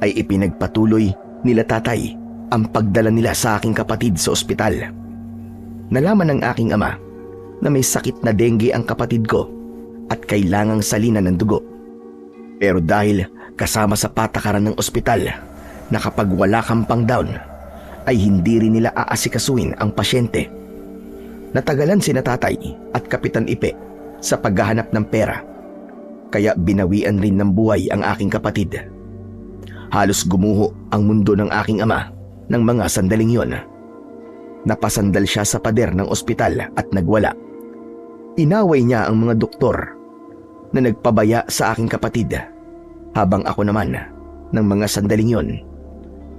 ay ipinagpatuloy nila tatay ang pagdala nila sa aking kapatid sa ospital. Nalaman ng aking ama na may sakit na dengue ang kapatid ko at kailangang salinan ng dugo. Pero dahil kasama sa patakaran ng ospital na kapag wala kang pang-down, ay hindi rin nila aasikasuin ang pasyente. Natagalan sina tatay at Kapitan Ipe sa paghahanap ng pera, kaya binawian rin ng buhay ang aking kapatid. Halos gumuho ang mundo ng aking ama ng mga sandaling yon. Napasandal siya sa pader ng ospital at nagwala. Inaway niya ang mga doktor na nagpabaya sa aking kapatid, habang ako naman ng mga sandaling yon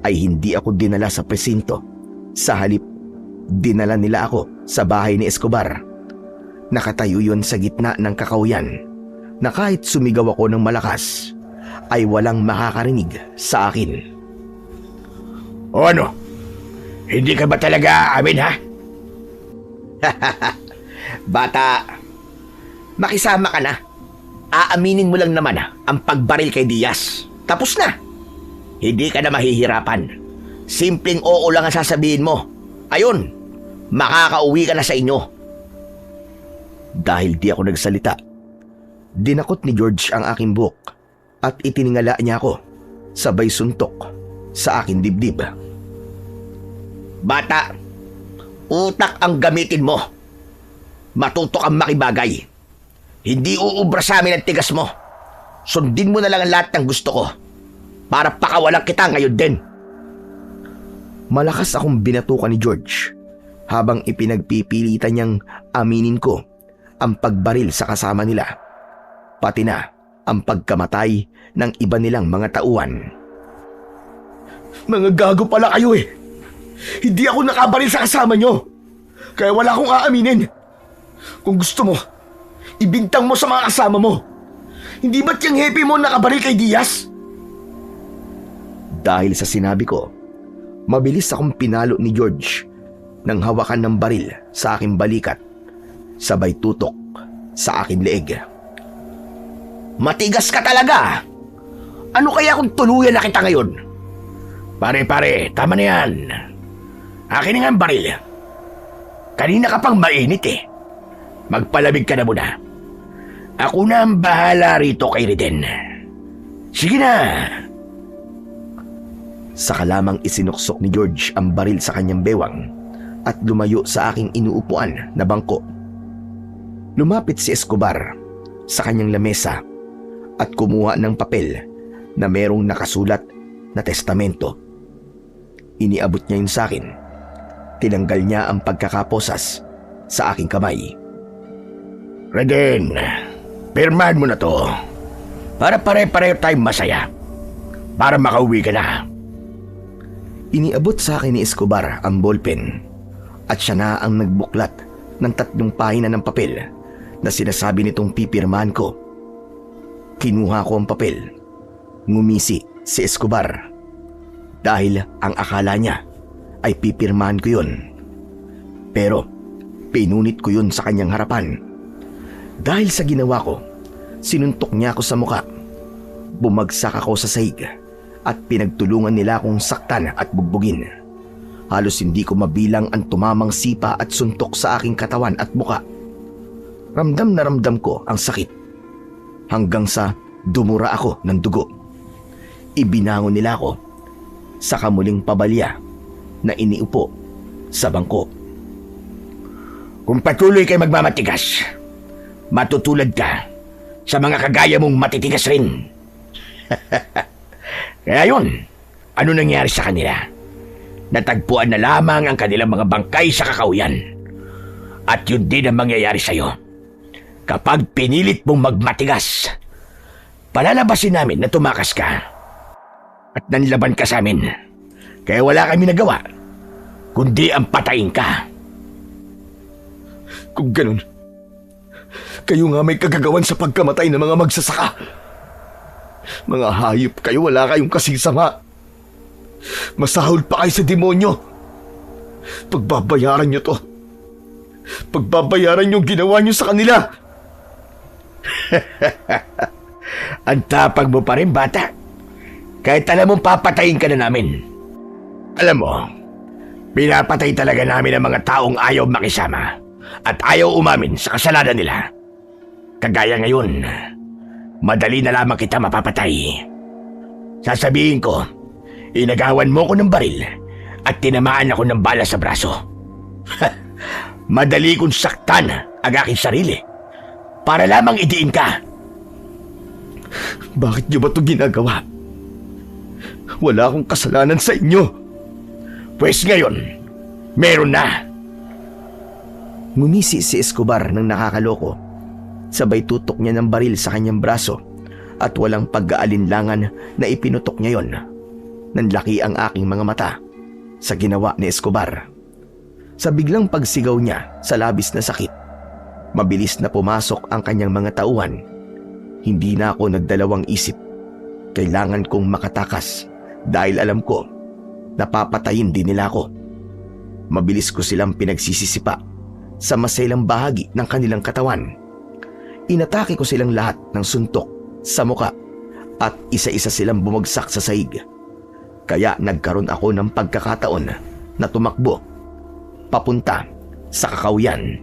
ay hindi ako dinala sa presinto. Sa halip, dinala nila ako sa bahay ni Escobar. Nakatayo yun sa gitna ng kakauyan na kahit sumigaw ako ng malakas ay walang makakarinig sa akin. O ano? Hindi ka ba talaga amin, ha? Bata, makisama ka na. Aaminin mo lang naman ang pagbaril kay Diaz. Tapos na. Hindi ka na mahihirapan. Simpleng oo lang ang sasabihin mo. Ayun, makakauwi ka na sa inyo. Dahil di ako nagsalita, dinakot ni George ang aking buhok at itiningala niya ako, sabay suntok sa aking dibdib. Bata, utak ang gamitin mo. Matuto kang makibagay. Hindi uubra sa amin ang tigas mo. Sundin mo na lang ang lahat ng gusto ko para pakawalan kita ngayon din. Malakas akong binatukan ni George habang ipinagpipilitan niyang aminin ko ang pagbaril sa kasama nila, pati na ang pagkamatay ng iba nilang mga tauhan. Mga gago pala kayo eh. Hindi ako nakabaril sa kasama nyo. Kaya wala akong aaminin. Kung gusto mo, ibintang mo sa mga kasama mo. Hindi ba't yung happy mo nakabaril kay Diaz? Dahil sa sinabi ko, mabilis akong pinalo ni George nang hawakan ng baril sa aking balikat, sabay tutok sa aking leeg. Matigas ka talaga! Ano kaya kung tuluyan na kita ngayon? Pare, tama na yan. Akin na nga ang baril. Kanina ka pang mainit eh. Magpalamig ka na muna. Ako na ang bahala rito kay Reden. Sige na. Saka lamang isinuksok ni George ang baril sa kanyang bewang at lumayo sa aking inuupuan na bangko. Lumapit si Escobar sa kanyang lamesa at kumuha ng papel na merong nakasulat na testamento. Iniabot niya yun sa akin. Tinanggal niya ang pagkakaposas sa aking kamay. Reden, pirmahan mo na to. Para pare-pareho tayong masaya. Para makauwi ka na. Iniabot sa akin ni Escobar ang ballpen at siya na ang nagbuklat ng 3 pahina ng papel na sinasabi nitong pipirmahan ko. Kinuha ko ang papel. Ngumisi si Escobar dahil ang akala niya ay pipirmahan ko yun. Pero pinunit ko yun sa kanyang harapan. Dahil sa ginawa ko, sinuntok niya ako sa muka. Bumagsak ako sa sahig at pinagtulungan nila akong saktan at bugbugin. Halos hindi ko mabilang ang tumamang sipa at suntok sa aking katawan at muka. Ramdam na ramdam ko ang sakit hanggang sa dumura ako ng dugo. Ibinangon nila ako sa kamuling pabalya na iniupo sa bangko. Kung patuloy kay magmamatigas, matutulad ka sa mga kagaya mong matitigas rin. Kaya yun, ano nangyari sa kanila? Natagpuan na lamang ang kanilang mga bangkay sa kakauyan. At yun din ang mangyayari sa'yo. Kapag pinilit mong magmatigas, palalabasin namin na tumakas ka at nanlaban ka sa amin. Kaya wala kami nagawa, kundi ang patayin ka. Kung ganun, kayo nga may kagagawan sa pagkamatay ng mga magsasaka. Mga hayop kayo, wala kayong kasisama. Masahol pa kayo sa demonyo. Pagbabayaran nyo to. Pagbabayaran yung ginawa nyo sa kanila. Ang tapang mo pa rin, bata. Kahit alam mong papatayin ka na namin. Alam mo, pinapatay talaga namin ang mga taong ayaw makisama at ayaw umamin sa kasalanan nila. Kagaya ngayon, madali na lamang kita mapapatay. Sasabihin ko, inagawan mo ko ng baril at tinamaan ako ng bala sa braso. Madali kong saktan ang aking sarili para lamang idiin ka. Bakit nyo ba ito ginagawa? Wala akong kasalanan sa inyo. Pwes ngayon, meron na. Ngumisi si Escobar ng nakakaloko. Sabay tutok niya ng baril sa kanyang braso at walang pag-aalinlangan na ipinutok niya yon. Nanlaki ang aking mga mata sa ginawa ni Escobar. Sa biglang pagsigaw niya sa labis na sakit, mabilis na pumasok ang kanyang mga tauhan. Hindi na ako nagdalawang isip. Kailangan kong makatakas dahil alam ko na papatayin din nila ako. Mabilis ko silang pinagsisisipa sa maselang bahagi ng kanilang katawan. Inatake ko silang lahat ng suntok sa muka at isa-isa silang bumagsak sa sahig. Kaya nagkaroon ako ng pagkakataon na tumakbo papunta sa kakauyan.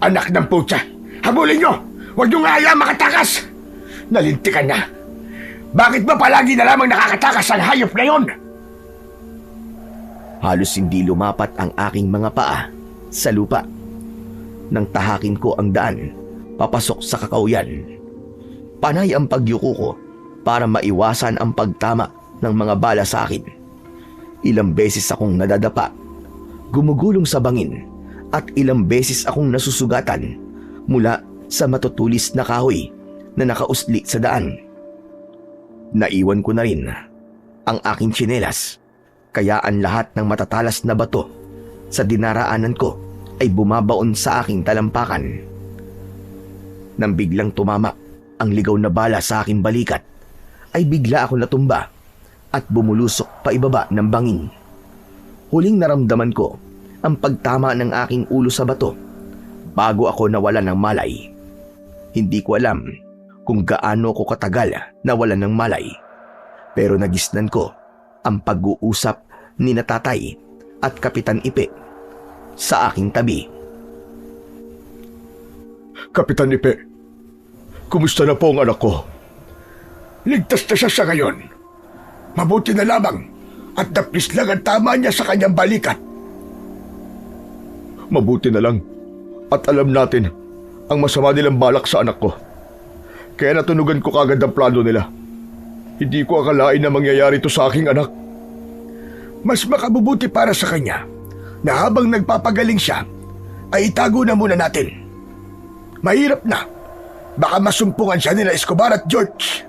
Anak ng putya, habulin nyo! Huwag nyo nga hayaan makatakas! Nalintikan na! Bakit ba palagi na lamang nakakatakas ang hayop na yon? Halos hindi lumapat ang aking mga paa sa lupa nang tahakin ko ang daan papasok sa kakauyan. Panay ang pagyuko ko para maiwasan ang pagtama ng mga bala sa akin. Ilang beses akong nadadapa, gumugulong sa bangin at ilang beses akong nasusugatan mula sa matutulis na kahoy na nakausli sa daan. Naiwan ko na rin ang aking tsinelas, kaya ang lahat ng matatalas na bato sa dinaraanan ko ay bumabaon sa aking talampakan. Nang biglang tumama ang ligaw na bala sa aking balikat, ay bigla ako natumba at bumulusok pa ibaba ng bangin. Huling naramdaman ko ang pagtama ng aking ulo sa bato bago ako nawala ng malay. Hindi ko alam kung gaano ko katagal nawala ng malay, pero nagisnan ko ang pag-uusap ni Tatay at Kapitan Ipe sa aking tabi. Kapitan Ipe, kumusta na po ang anak ko? Ligtas na siya sa ngayon. Mabuti na lamang at naplis lang ang tama niya sa kanyang balikat. Mabuti na lang at alam natin ang masama nilang balak sa anak ko. Kaya natunugan ko kagad ang plano nila. Hindi ko akalain na mangyayari ito sa aking anak. Mas makabubuti para sa kanya na habang nagpapagaling siya, ay itago na muna natin. Mahirap na. Baka masumpungan siya nila Escobar at George.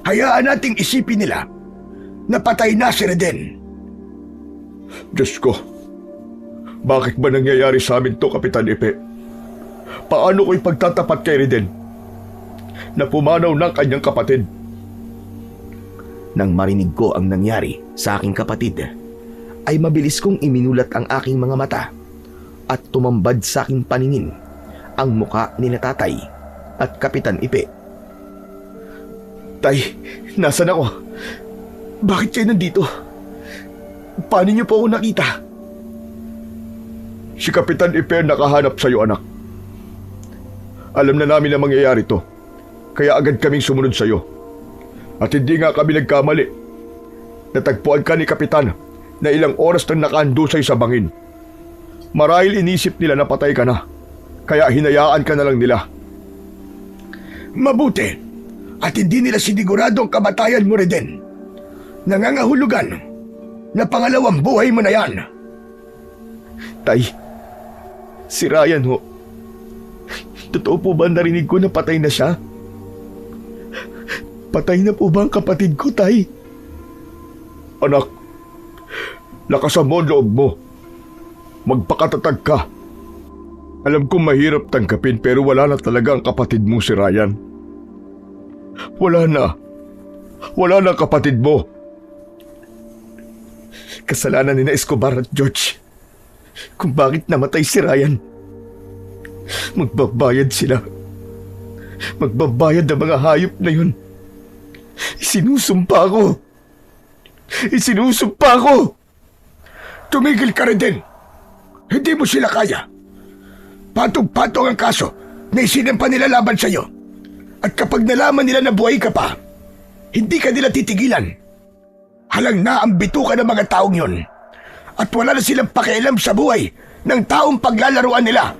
Hayaan nating isipin nila na patay na si Reden. Diyos ko, bakit ba nangyayari sa amin to, Kapitan Ipe? Paano ko ipagtatapat kay Reden na pumanaw ng kanyang kapatid? Nang marinig ko ang nangyari sa aking kapatid, ay mabilis kong iminulat ang aking mga mata at tumambad sa aking paningin ang muka ni Tatay at Kapitan Ipe. Tay, nasan ako? Bakit kayo nandito? Paano niyo po ako nakita? Si Kapitan Ipe nakahanap sa iyo, anak. Alam na namin na mangyayari to, kaya agad kaming sumunod sa iyo. At hindi nga kami nagkamali. Natagpuan ka ni Kapitan na ilang oras nang nakaandusay sa bangin. Marahil inisip nila na patay ka na, kaya hinayaan ka na lang nila. Mabuti at hindi nila siniguradong kamatayan mo rin din. Nangangahulugan na pangalawang buhay mo na yan. Tay, si Ryan ho. Totoo po ba narinig ko na patay na siya? Patay na po ba ang kapatid ko, Tay? Anak, lakasan mo ang loob mo. Magpakatatag ka. Alam kong mahirap tanggapin pero wala na talaga ang kapatid mo si Ryan. Wala na. Wala na ang kapatid mo. Kasalanan ni na Escobar at George kung bakit namatay si Ryan. Magbabayad sila. Magbabayad ang mga hayop na yun. Isinusumpa ko. Isinusumpa ko. Tumigil ka rin din. Hindi mo sila kaya. Patong-patong ang kaso na isinampa nila laban sa iyo. At kapag nalaman nila na buhay ka pa, hindi ka nila titigilan. Halang na ang bituka ng mga taong yon. At wala na silang pakialam sa buhay ng taong paglalaruan nila.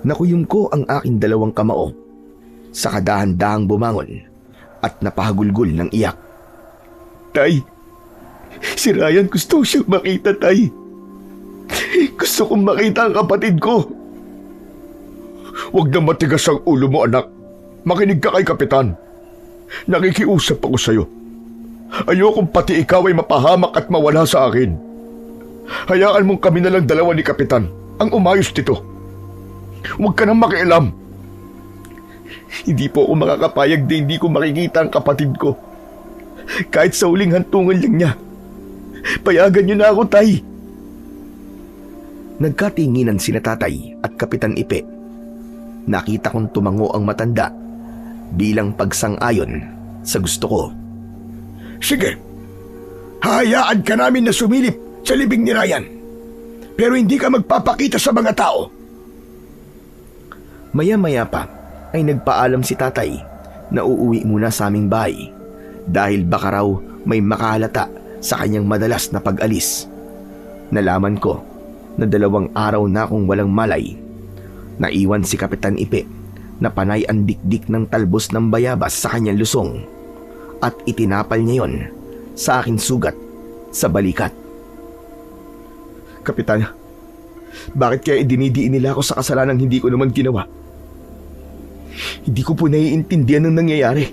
Nakuyom ko ang aking dalawang kamao sa kadahan-dahang bumangon at napahagulgol ng iyak. Tay, si Ryan gusto siyang makita, Tay. Gusto kong makita ang kapatid ko. Huwag na matigas ang ulo mo, anak. Makinig ka kay Kapitan. Nakikiusap ako sa'yo. Ayokong pati ikaw ay mapahamak at mawala sa akin. Hayaan mong kami na lang dalawa ni Kapitan ang umayos dito. Huwag ka nang makialam. Hindi po ako makakapayag na hindi ko makikita ang kapatid ko. Kahit sa huling hantungan lang niya. Payagan niyo na ako, Tay. Nagkatinginan sina Tatay at Kapitan Ipe. Nakita kong tumango ang matanda bilang pagsang-ayon sa gusto ko. Sige, hayaan ka namin na sumilip sa libing ni Ryan. Pero hindi ka magpapakita sa mga tao. Maya-maya pa ay nagpaalam si Tatay na uuwi muna sa aming bahay dahil baka raw may makahalata sa kanyang madalas na pag-alis. Nalaman ko na 2 araw na akong walang malay. Naiwan si Kapitan Ipe na panay ang dikdik ng talbos ng bayabas sa kanyang lusong at itinapal niya yon sa aking sugat sa balikat. Kapitan, bakit kaya idinidiin nila ako sa kasalanang hindi ko naman ginawa? Hindi ko po naiintindihan ang nangyayari.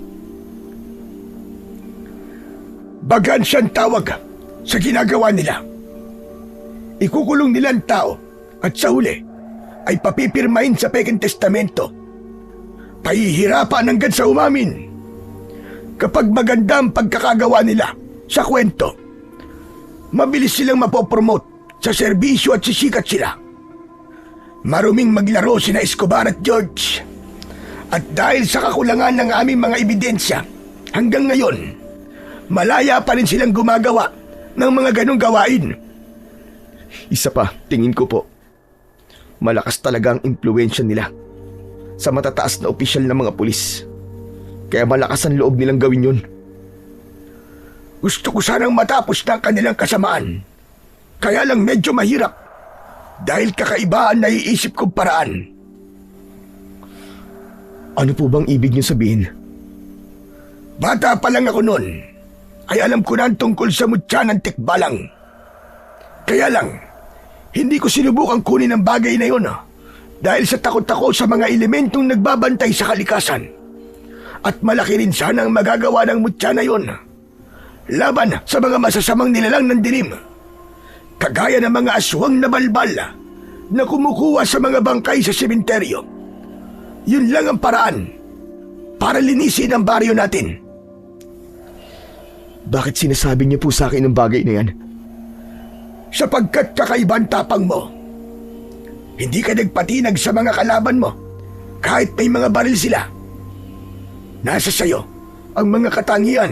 Bagaan siyang tawag sa ginagawa nila. Ikukulong nila ang tao at sa huli ay papipirmahin sa Peking Testamento. Pahihirapan hanggang sa umamin. Kapag maganda ang pagkakagawa nila sa kwento, mabilis silang mapopromote sa serbisyo at sisikat sila. Maruming maglaro sina Escobar at George. At dahil sa kakulangan ng aming mga ebidensya, hanggang ngayon, malaya pa rin silang gumagawa ng mga ganong gawain. Isa pa, tingin ko po, malakas talaga ang impluwensya nila sa matataas na opisyal ng mga pulis. Kaya malakas ang loob nilang gawin yun. Gusto ko sanang matapos na ang kanilang kasamaan. Kaya lang medyo mahirap dahil kakaiba ang naiisip kong paraan. Ano po bang ibig niyo sabihin? Bata pa lang ako noon, ay alam ko na ang tungkol sa mutya ng tikbalang. Kaya lang, hindi ko sinubukang kunin ang bagay na yun dahil sa takot ako sa mga elementong nagbabantay sa kalikasan. At malaki rin sana ang magagawa ng mutya na yun laban sa mga masasamang nilalang ng dilim. Kagaya ng mga aswang na balbal na kumukuha sa mga bangkay sa sementeryo. Yun lang ang paraan para linisin ang baryo natin. Bakit sinasabi niyo po sa akin ang bagay na yan? Sapagkat kakaibang tapang mo. Hindi ka nagpatinag sa mga kalaban mo kahit may mga baril sila. Nasa sayo ang mga katangian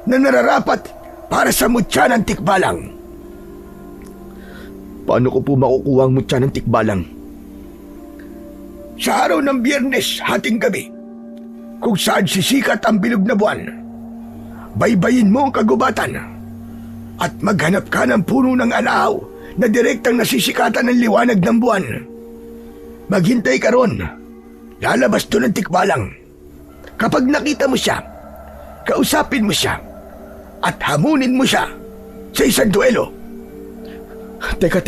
na nararapat para sa mutya ng tikbalang. Paano ko po makukuha ang mutya ng tikbalang? Sa araw ng Biyernes hating gabi, kung saan sisikat ang bilog na buwan, baybayin mo ang kagubatan at maghanap ka ng puno ng alahaw na direktang nasisikatan ng liwanag ng buwan. Maghintay ka ron lalabas doon ang tikbalang. Kapag nakita mo siya, kausapin mo siya at hamunin mo siya sa isang duelo. Teka.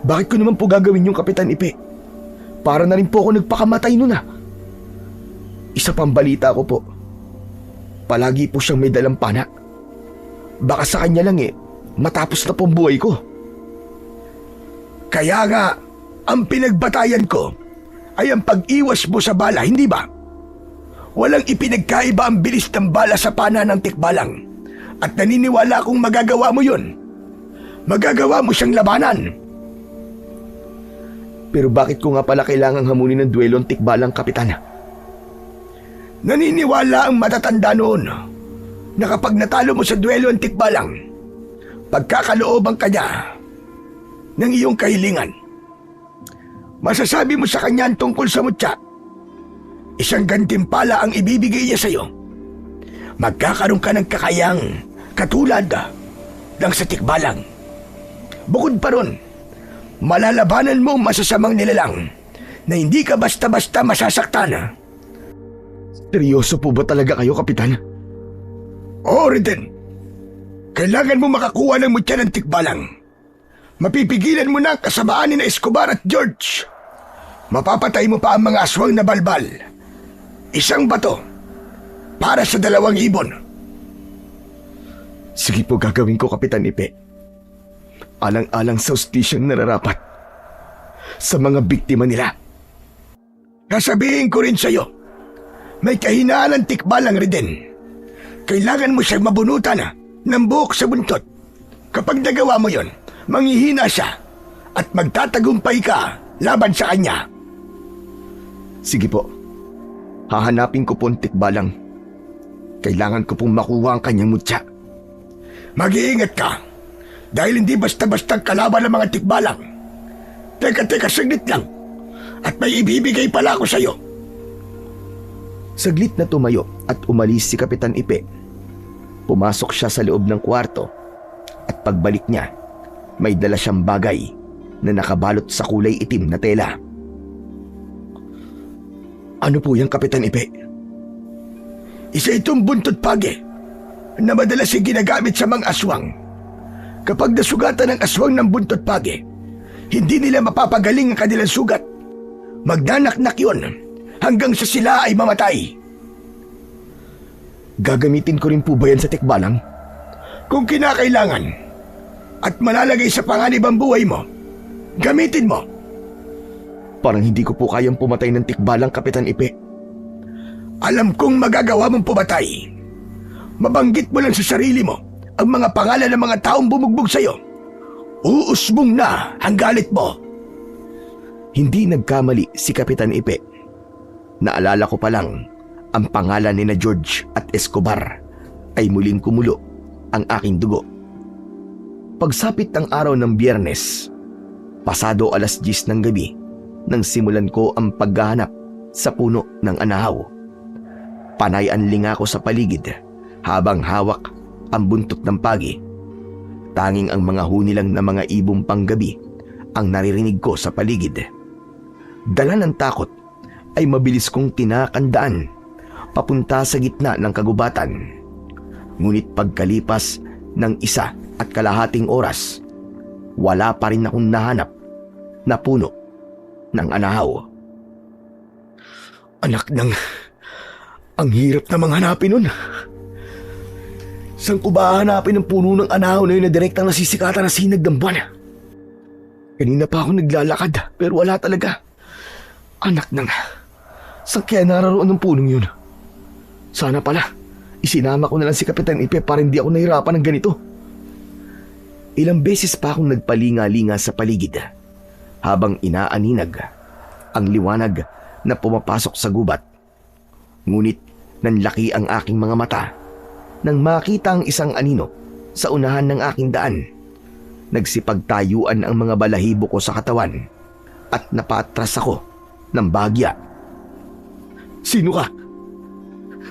Bakit ko naman po gagawin yung Kapitan Ipe? Para na rin po ako nagpakamatay nun ah. Isa pang balita ko po. Palagi po siyang may dalang pana. Baka sa kanya lang matapos na po ang buhay ko. Kaya nga, ang pinagbatayan ko ay ang pag-iwas mo sa bala, hindi ba? Walang ipinagkaiba ang bilis ng bala sa pana ng tikbalang. At naniniwala akong magagawa mo yun. Magagawa mo siyang labanan. Pero bakit ko nga pala kailangang hamunin ng duelo ang tikbalang, Kapitan? Naniniwala ang matatanda noon na kapag natalo mo sa duelo ang tikbalang, pagkakalooban ka niya ng iyong kahilingan. Masasabi mo sa kanya ang tungkol sa mutya. Isang gantimpala ang ibibigay niya sa iyo. Magkakaroon ka ng kakayang katulad ng sa tikbalang. Bukod pa ron, malalabanan mo masasamang nilalang na hindi ka basta-basta masasaktan. Seryoso po ba talaga kayo, Kapitan? Oo, Reden. Kailangan mo makakuha ng mutya ng tikbalang. Mapipigilan mo na ang kasamaan ni Escobar at George. Mapapatay mo pa ang mga aswang na balbal. Isang bato para sa 2 ibon. Sige po, gagawin ko, Kapitan Ipe. Alang-alang sa hustisyang nararapat sa mga biktima nila. Sasabihin ko rin sa'yo, may kahinaan ng tikbalang, Reden. Kailangan mo siyang mabunutan ng buhok sa buntot. Kapag nagawa mo yon, manghihina siya at magtatagumpay ka laban sa kanya. Sige po. Hahanapin ko po ang tikbalang. Kailangan ko pong makuha ang kanyang mutya. Mag-iingat ka dahil hindi basta-basta kalaban ng mga tikbalang. Teka, saglit lang. At may ibibigay pala ako sa'yo. Saglit na tumayo at umalis si Kapitan Ipe. Pumasok siya sa loob ng kwarto at pagbalik niya, may dala siyang bagay na nakabalot sa kulay itim na tela. Ano po yan, Kapitan Ipe? Isa itong buntot page na madalas ay ginagamit sa mga aswang. Kapag nasugatan ng aswang ng buntot page, hindi nila mapapagaling ang kanilang sugat. Magdanaknak yun hanggang sa sila ay mamatay. Gagamitin ko rin po ba yan sa tikbalang? Kung kinakailangan at malalagay sa panganib ang buhay mo, gamitin mo. Parang hindi ko po kayang pumatay ng tikbalang, Kapitan Ipe. Alam kong magagawa mong pumatay. Mabanggit mo lang sa sarili mo ang mga pangalan ng mga taong bumugbog sa'yo. Uusbong na ang galit mo. Hindi nagkamali si Kapitan Ipe. Naalala ko pa lang ang pangalan ni na George at Escobar ay muling kumulo ang aking dugo. Pagsapit ng araw ng Biyernes, pasado 10:00 ng gabi, nang simulan ko ang paghahanap sa puno ng anahaw. Panay anling ako sa paligid habang hawak ang buntot ng pagi. Tanging ang mga huni lang na mga ibong panggabi ang naririnig ko sa paligid. Dala ng takot ay mabilis kong tinakandaan papunta sa gitna ng kagubatan. Ngunit pagkalipas ng 1.5 oras, wala pa rin akong nahanap na puno ng anahaw. Anak ng... ang hirap namang hanapin nun. Saan ko ba hanapin ang puno ng anahaw na yun na direktang nasisikatan na sinag ng buwan? Kanina pa ako naglalakad pero wala talaga. Anak ng... saan kaya nararoon ng punong yun? Sana pala, isinama ko na lang si Kapitan Ipe para hindi ako nahirapan ng ganito. Ilang beses pa akong nagpalinga-linga sa paligid habang inaaninag ang liwanag na pumapasok sa gubat. Ngunit nanlaki ang aking mga mata nang makita ang isang anino sa unahan ng aking daan. Nagsipagtayuan ang mga balahibo ko sa katawan at napatras ako ng bahagya. Sino ka?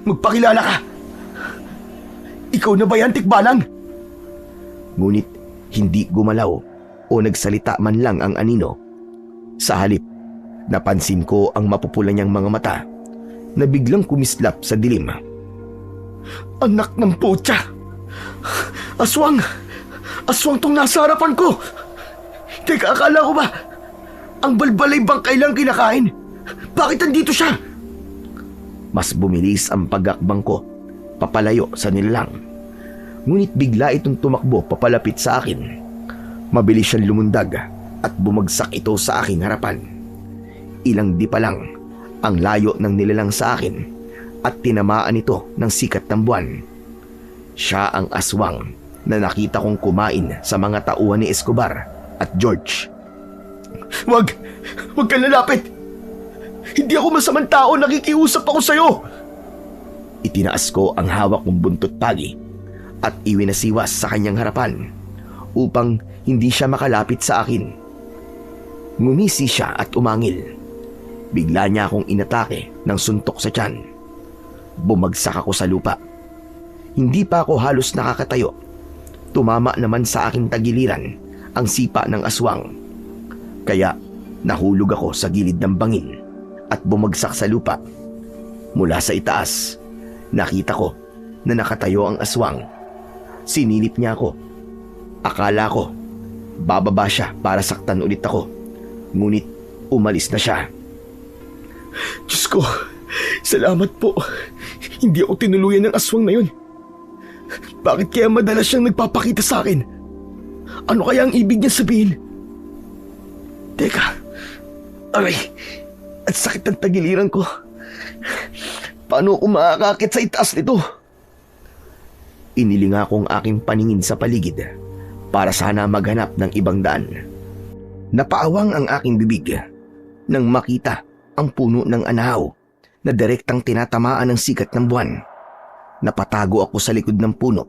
Magpakilala ka! Ikaw na ba yan, tikbalang? Ngunit hindi gumalaw o nagsalita man lang ang anino. Sa halip, Napansin ko ang mapupula niyang mga mata na biglang kumislap sa dilim. Anak ng putya! Aswang! Aswang tong nasa harapan ko! Teka, akala ko ba ang balbalay bangkay lang kinakain? Bakit nandito siya? Mas bumilis ang pagakbang ko papalayo sa nilalang. Ngunit bigla itong tumakbo papalapit sa akin. Mabilis siyang lumundag at bumagsak ito sa aking harapan. Ilang di pa lang ang layo ng nilalang sa akin at tinamaan ito ng sikat ng buwan. Siya ang aswang na nakita kong kumain sa mga tauhan ni Escobar at George. Wag kang lalapit! Hindi ako masamang tao, nakikiusap ako sa'yo! Itinaas ko ang hawak kong buntot pagi at iwinasiwas sa kanyang harapan upang hindi siya makalapit sa akin. Ngumisi siya at umangil. Bigla niya akong inatake ng suntok sa tiyan. Bumagsak ako sa lupa. Hindi pa ako halos nakakatayo. Tumama naman sa aking tagiliran ang sipa ng aswang. Kaya nahulog ako sa gilid ng bangin at bumagsak sa lupa. Mula sa itaas, nakita ko na nakatayo ang aswang. Sinilip niya ako. Akala ko bababa siya para saktan ulit ako. Ngunit umalis na siya. Diyos ko, salamat po. Hindi ako tinuluyan ng aswang na yun. Bakit kaya madalas siyang nagpapakita sa akin? Ano kaya ang ibig niya sabihin? Teka, aray, at sakit ng tagiliran ko. Paano ako makakakit sa itaas nito? Inilinga kong aking paningin sa paligid para sana maghanap ng ibang daan. Napaawang ang aking bibig nang makita ang puno ng anahaw na direktang tinatamaan ng sikat ng buwan. Napatago ako sa likod ng puno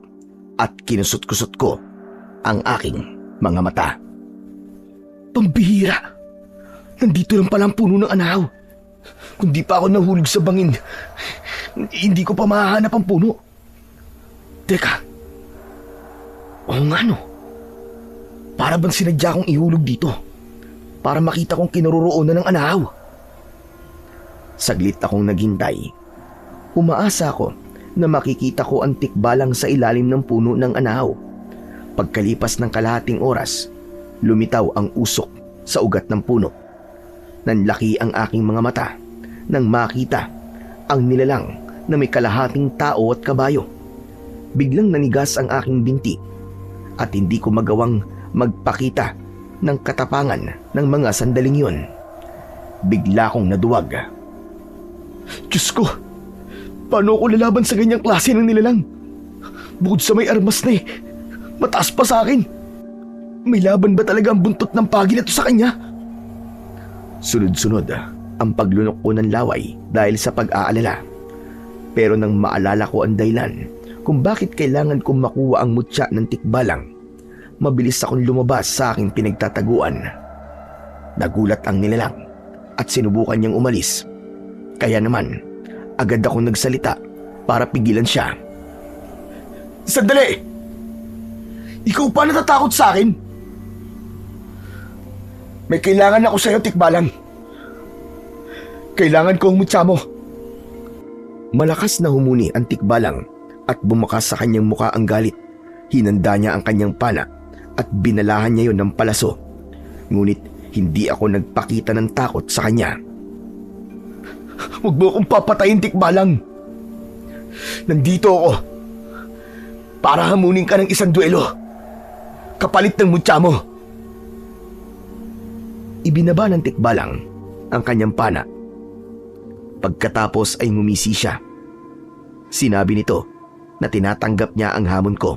at kinusot-kusot ko ang aking mga mata. Pambihira! Nandito lang pala ang puno ng anahaw. Kung di pa ako nahulog sa bangin, hindi ko pa mahahanap ang puno. Teka. Oo nga no. Para bang sinadya kong ihulog dito para makita kong kinaroroonan ng anahaw. Saglit akong naghintay. Umaasa ako na makikita ko ang tikbalang sa ilalim ng puno ng anahaw. Pagkalipas ng kalahating oras, lumitaw ang usok sa ugat ng puno. Nanlaki ang aking mga mata nang makita ang nilalang na may kalahating tao at kabayo. Biglang nanigas ang aking binti at hindi ko magawang magpakita ng katapangan ng mga sandaling yun. Bigla kong naduwag. Diyos ko, paano ako lalaban sa ganyang klase ng nilalang? Bukod sa may armas na mataas pa sa akin. May laban ba talaga ang buntot ng pagi na to sa kanya? Sunod-sunod ang paglunok ko ng laway dahil sa pag-aalala. Pero nang maalala ko ang dahilan kung bakit kailangan kong makuha ang mutya ng tikbalang, mabilis akong lumabas sa aking pinagtataguan. Nagulat ang nilalang at sinubukan niyang umalis. Kaya naman, agad akong nagsalita para pigilan siya. Sandali! Ikaw pa natatakot sa akin? May kailangan ako sa'yo, tikbalang. Kailangan ko ang mutya mo. Malakas na humuni ang tikbalang at bumakas sa kanyang muka ang galit. Hinanda niya ang kanyang pana at binalahan niya yon ng palaso. Ngunit hindi ako nagpakita ng takot sa kanya. Huwag mo akong papatayin, tikbalang. Nandito ako para hamunin ka ng isang duelo. Kapalit ng mutya mo. Ibinaba ng tikbalang ang kanyang pana. Pagkatapos ay ngumisi siya. Sinabi nito na tinatanggap niya ang hamon ko,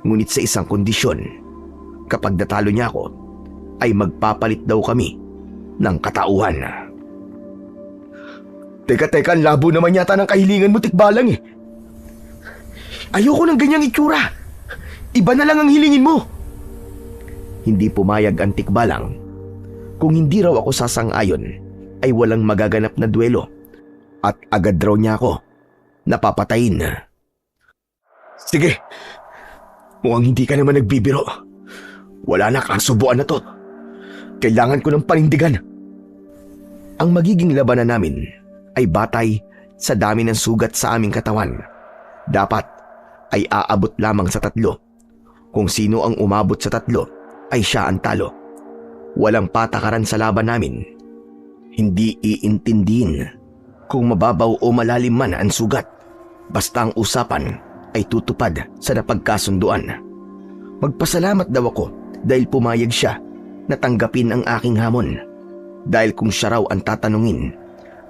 ngunit sa isang kondisyon. Kapag natalo niya ako, ay magpapalit daw kami ng katauhan. Teka, ang labo naman yata ng kahilingan mo, tikbalang eh. Ayoko ng ganyang itsura. Iba na lang ang hilingin mo. Hindi pumayag ang tikbalang. Kung hindi raw ako sasang-ayon, ay walang magaganap na duelo at agad raw niya ako napapatayin. Sige, mukhang hindi ka naman nagbibiro. Wala na kang subuan na to. Kailangan ko ng panindigan. Ang magiging labanan namin ay batay sa dami ng sugat sa aming katawan. Dapat ay aabot lamang sa 3. Kung sino ang umabot sa 3 ay siya ang talo. Walang patakaran sa laban namin. Hindi iintindihin kung mababaw o malalim man ang sugat. Basta ang usapan ay tutupad sa napagkasunduan. Magpasalamat daw ako dahil pumayag siya na tanggapin ang aking hamon. Dahil kung siya raw ang tatanungin,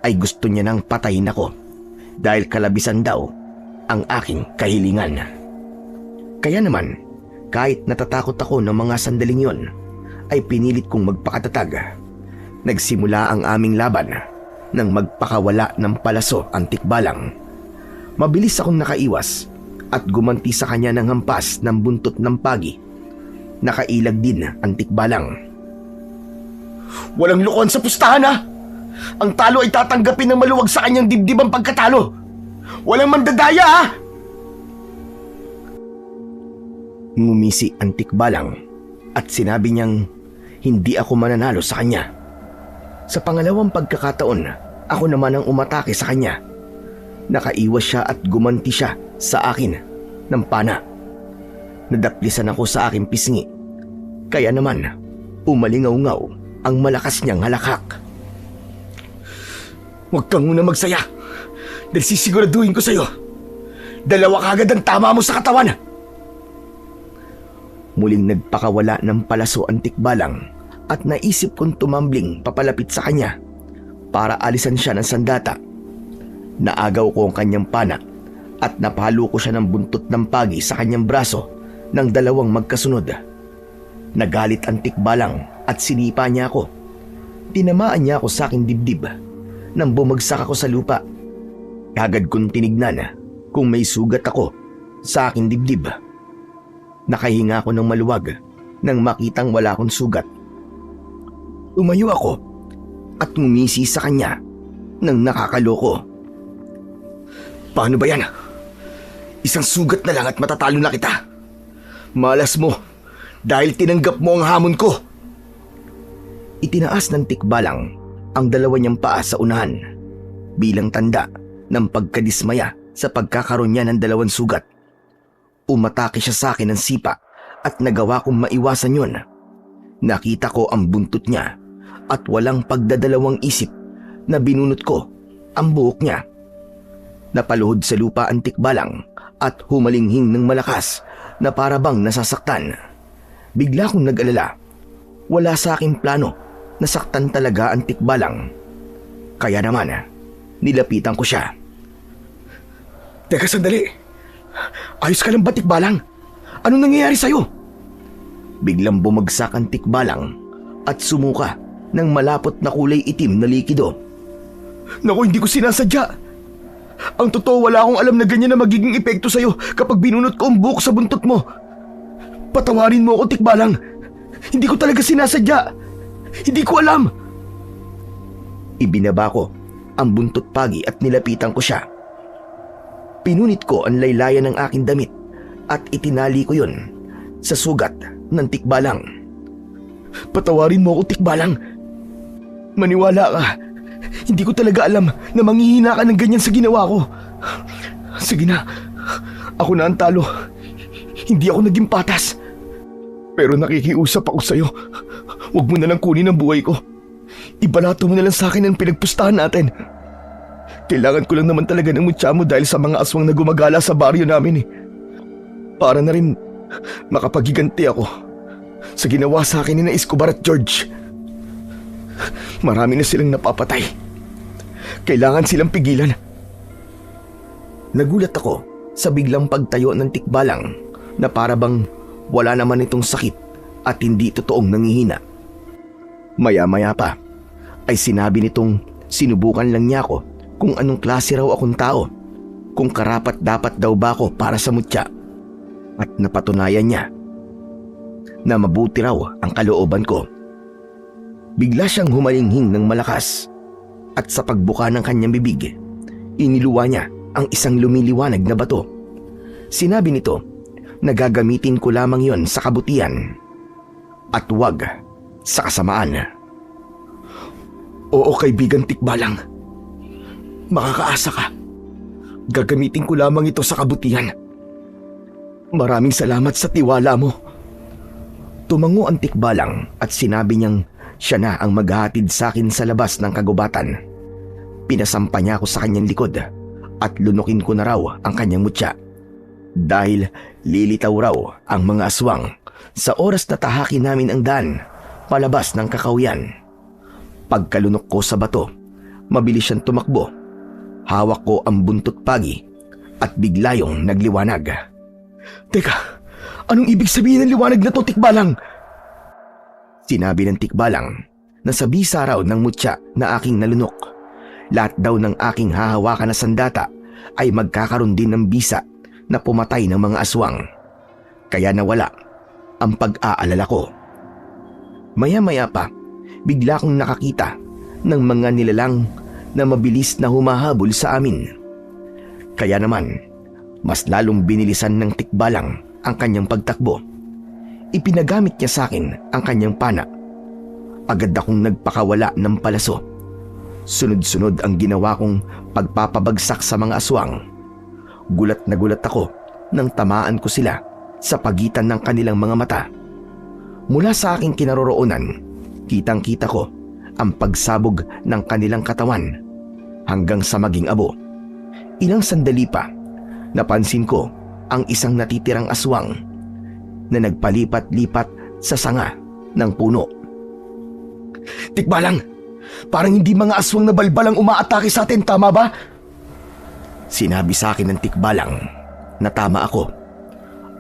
ay gusto niya nang patayin ako dahil kalabisan daw ang aking kahilingan. Kaya naman, kahit natatakot ako ng mga sandaling yon, ay pinilit kong magpakatatag. Nagsimula ang aming laban nang magpakawala ng palaso ang tikbalang. Mabilis akong nakaiwas at gumanti sa kanya ng hampas ng buntot ng pagi. Nakailag din ang tikbalang. Walang lokohan sa pustahan ha! Ang talo ay tatanggapin ng maluwag sa kanyang dibdib ang pagkatalo. Walang mandadaya ha! Ngumisi ang tikbalang at sinabi niyang hindi ako mananalo sa kanya. Sa pangalawang pagkakataon, ako naman ang umatake sa kanya. Nakaiwas siya at gumanti siya sa akin ng pana. Nadaplisan ako sa aking pisngi. Kaya naman, umalingaw-ngaw ang malakas niyang halakak. Huwag kang muna magsaya dahil sisiguraduhin ko sa'yo. 2 kagad ang tama mo sa katawan. Muling nagpakawala ng palaso ang tikbalang at naisip kong tumambling papalapit sa kanya para alisan siya ng sandata. Naagaw ko ang kanyang pana at napahalo ko siya ng buntot ng pagi sa kanyang braso ng 2 magkasunod. Nagalit ang tikbalang at sinipa niya ako. Tinamaan niya ako sa aking dibdib nang bumagsak ako sa lupa. Agad kong tinignan kung may sugat ako sa aking dibdib. Nakahinga ako ng maluwag nang makitang wala akong sugat. Tumayo ako at ngumisi sa kanya nang nakakaloko. Paano ba yan? Isang sugat na lang at matatalo na kita. Malas mo dahil tinanggap mo ang hamon ko. Itinaas ng tikbalang ang 2 niyang paa sa unahan bilang tanda ng pagkadismaya sa pagkakaroon niya ng 2 sugat. Umatake siya sa akin ng sipa at nagawa kong maiwasan yon. Nakita ko ang buntot niya at walang pagdadalawang isip na binunot ko ang buhok niya. Napaluhod sa lupa ang tikbalang at humalinghing ng malakas na para bang nasasaktan. Bigla kong nag-alala. Wala sa aking plano na saktan talaga ang tikbalang. Kaya naman, nilapitan ko siya. Teka sandali. Ayos ka lang ba, tikbalang? Anong nangyayari sa'yo? Biglang bumagsak ang tikbalang at sumuka ng malapot na kulay itim na likido. Naku, hindi ko sinasadya. Ang totoo, wala akong alam na ganyan na magiging epekto sa'yo kapag binunot ko ang buhok sa buntot mo. Patawarin mo ako, tikbalang. Hindi ko talaga sinasadya. Hindi ko alam. Ibinaba ko ang buntot pagi at nilapitan ko siya. Pinunit ko ang laylayan ng aking damit at itinali ko yon sa sugat ng tikbalang. Patawarin mo ako, tikbalang. Maniwala ka. Hindi ko talaga alam na manghihina ka ng ganyan sa ginawa ko. Sige na. Ako na ang talo. Hindi ako naging patas. Pero nakikiusap ako sa'yo. Huwag mo na lang kunin ang buhay ko. Ibalato mo na lang sa akin ang pinagpustahan natin. Kailangan ko lang naman talaga ng mutya mo dahil sa mga aswang na gumagala sa baryo namin eh. Para na rin makapaghiganti ako sa ginawa sa akin ni Escobar at George. Marami na silang napapatay. Kailangan silang pigilan. Nagulat ako sa biglang pagtayo ng tikbalang na para bang wala naman itong sakit at hindi totoong nangihina. Maya-maya pa ay sinabi nitong sinubukan lang niya ako kung anong klase raw akong tao, kung karapat dapat daw ba ako para sa mutya. At napatunayan niya na mabuti raw ang kalooban ko. Bigla siyang humalinghing ng malakas at sa pagbuka ng kanyang bibig, iniluwa niya ang isang lumiliwanag na bato. Sinabi nito na gagamitin ko lamang yon sa kabutihan at wag sa kasamaan. Oo, kaibigan Tikbalang. Makakaasa ka. Gagamitin ko lamang ito sa kabutihan. Maraming salamat sa tiwala mo. Tumango ang Tikbalang at sinabi niyang siya na ang maghahatid sa akin sa labas ng kagubatan. Pinasampa niya ako sa kanyang likod at lunukin ko na raw ang kanyang mutya. Dahil lilitaw raw ang mga aswang sa oras na tahakin namin ang daan palabas ng kakauyan. Pagkalunok ko sa bato, mabilis siyang tumakbo. Hawak ko ang buntot pagi at bigla yung nagliwanag. Teka, anong ibig sabihin ng liwanag na to, Tikbalang? Sinabi ng Tikbalang na sa bisa raw ng mutya na aking nalunok, lahat daw ng aking hahawakan na sandata ay magkakaroon din ng bisa na pumatay ng mga aswang. Kaya nawala ang pag-aalala ko. Maya-maya pa, bigla kong nakakita ng mga nilalang na mabilis na humahabol sa amin. Kaya naman, mas lalong binilisan ng Tikbalang ang kanyang pagtakbo. Ipinagamit niya sa akin ang kanyang pana. Agad akong nagpakawala ng palaso. Sunod-sunod ang ginawa kong pagpapabagsak sa mga aswang. Gulat na gulat ako nang tamaan ko sila sa pagitan ng kanilang mga mata. Mula sa aking kinaroroonan, kitang-kita ko ang pagsabog ng kanilang katawan hanggang sa maging abo. Ilang sandali pa, napansin ko ang isang natitirang aswang na nagpalipat-lipat sa sanga ng puno. Tikbalang, parang hindi mga aswang na balbal ang umaatake sa atin, tama ba? Sinabi sa akin ng Tikbalang na tama ako.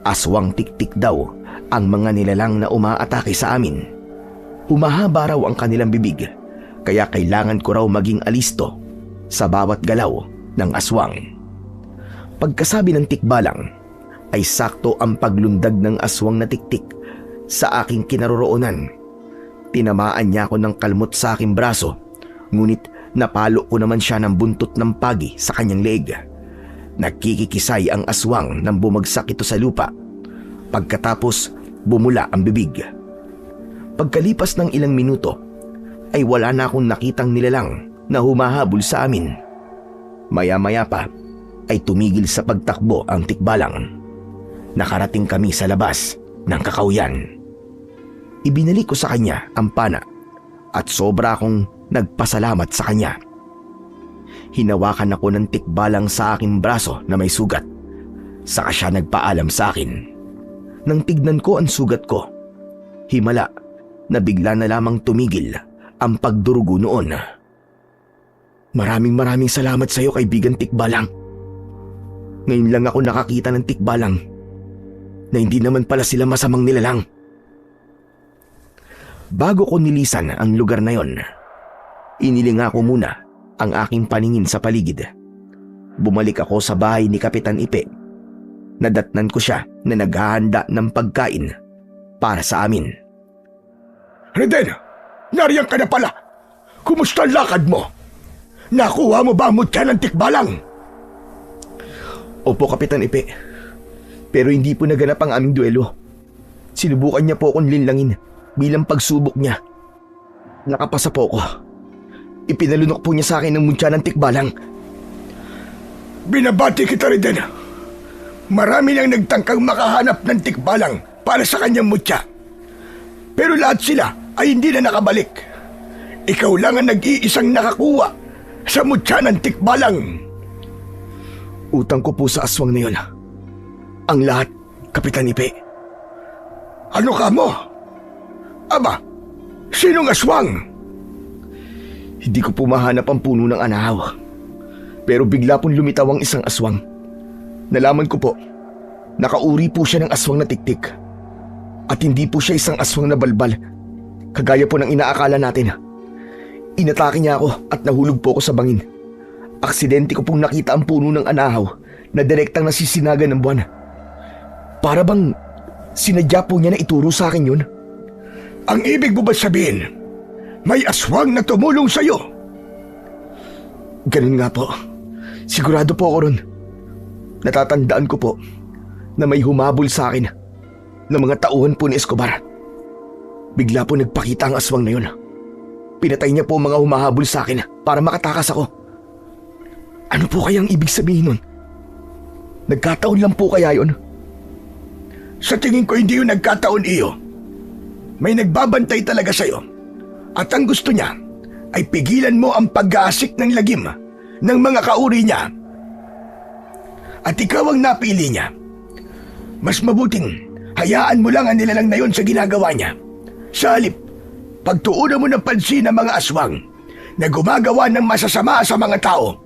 Aswang tiktik daw ang mga nilalang na umaatake sa amin. Humahaba raw ang kanilang bibig, kaya kailangan ko raw maging alisto sa bawat galaw ng aswang. Pagkasabi ng Tikbalang, ay sakto ang paglundag ng aswang na tiktik sa aking kinaroroonan. Tinamaan niya ako ng kalmot sa aking braso, ngunit napalo ko naman siya ng buntot ng pagi sa kanyang leeg. Nagkikikisay ang aswang nang bumagsak ito sa lupa. Pagkatapos, bumula ang bibig. Pagkalipas ng ilang minuto, ay wala na akong nakitang nilalang na humahabol sa amin. Maya-maya pa, ay tumigil sa pagtakbo ang Tikbalang. Nakarating kami sa labas ng kakauyan. Ibinalik ko sa kanya ang pana at sobra akong nagpasalamat sa kanya. Hinawakan ako ng Tikbalang sa aking braso na may sugat. Saka siya nagpaalam sa akin. Nang tignan ko ang sugat ko, himala na bigla na lamang tumigil ang pagdurugo noon. Maraming salamat sa iyo, kaibigan Tikbalang. Ngayon lang ako nakakita ng Tikbalang na hindi naman pala sila masamang nilalang. Bago ko nilisan ang lugar na yon, inilinga ko muna ang aking paningin sa paligid. Bumalik ako sa bahay ni Kapitan Ipe. Nadatnan ko siya na naghahanda ng pagkain para sa amin. Reden, nariyan ka na pala. Kumusta ang lakad mo? Nakuha mo ba ang mutya ng Tikbalang? Opo, Kapitan Ipe. Pero hindi po naganap ang aming duelo. Sinubukan niya po akong linlangin bilang pagsubok niya. Nakapasa po ako. Ipinalunok po niya sa akin ng mutya ng Tikbalang. Binabati kita, Reden. Marami nang nagtangkang makahanap ng Tikbalang para sa kanyang mutya. Pero lahat sila ay hindi na nakabalik. Ikaw lang ang nag-iisang nakakuha sa mutya ng Tikbalang. Utang ko po sa aswang na yun. Ang lahat, Kapitan Ipe. Ano ka mo? Aba, sinong aswang? Hindi ko po mahanap ang puno ng anahaw. Pero bigla pong lumitaw ang isang aswang. Nalaman ko po, nakauri po siya ng aswang na tiktik. At hindi po siya isang aswang na balbal, kagaya po ng inaakala natin. Inatake niya ako at nahulog po ako sa bangin. Aksidente ko pong nakita ang puno ng anahaw na direktang nasisinaga ng buwan. Para bang sinadya po niya na ituro sa akin yun? Ang ibig mo ba sabihin, may aswang na tumulong sa'yo? Ganun nga po. Sigurado po ako ron. Natatandaan ko po na may humabol sa akin na mga tauhan po ni Escobar. Bigla po nagpakita ang aswang na yun. Pinatay niya po ang mga humahabol sa akin para makatakas ako. Ano po kayang ibig sabihin nun? Nagkataon lang po kaya yun? Sa tingin ko hindi yun nagkataon, iyo. May nagbabantay talaga sa'yo. At ang gusto niya ay pigilan mo ang pag-aasik ng lagim ng mga kauri niya. At ikaw ang napili niya. Mas mabuting hayaan mo lang ang nilalang na yon sa ginagawa niya. Sa halip, pagtuunan mo ng pansin ang mga aswang na gumagawa ng masasama sa mga tao.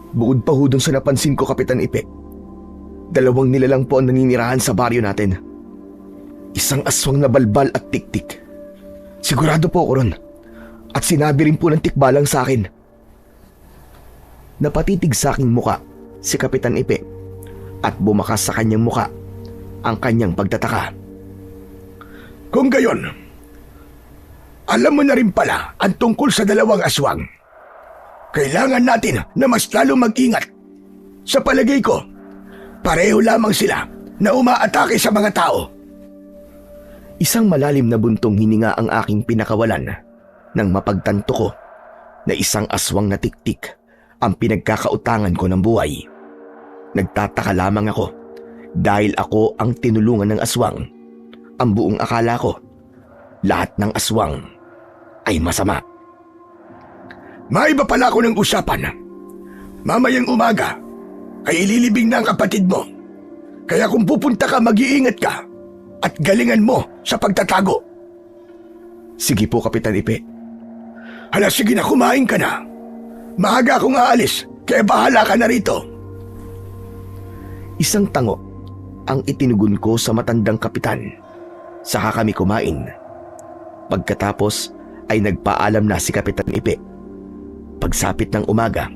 Bukod pa ho dun sa napansin ko, Kapitan Ipe, 2 nilalang po ang naninirahan sa baryo natin. Isang aswang na balbal at tiktik. Sigurado po ako ron. At sinabi rin po ng tikbalang sa akin. Napatitig sa aking muka si Kapitan Ipe at bumakas sa kanyang muka ang kanyang pagtataka. Kung gayon, alam mo na rin pala ang tungkol sa 2 aswang. Kailangan natin na mas lalo mag-ingat. Sa palagay ko, pareho lamang sila na umaatake sa mga tao. Isang malalim na buntong hininga ang aking pinakawalan nang mapagtanto ko na isang aswang na tiktik ang pinagkakautangan ko ng buhay. Nagtataka lamang ako dahil ako ang tinulungan ng aswang. Ang buong akala ko, lahat ng aswang ay masama. Maiba pala ako ng usapan. Mamayang umaga ay ililibing na ang kapatid mo. Kaya kung pupunta ka, mag-iingat ka at galingan mo sa pagtatago. Sige po, Kapitan Ipe. Hala, sige na, kumain ka na. Maaga akong aalis, kaya bahala ka na rito. Isang tango ang itinugon ko sa matandang kapitan. Saka kami kumain. Pagkatapos ay nagpaalam na si Kapitan Ipe. Pagsapit ng umaga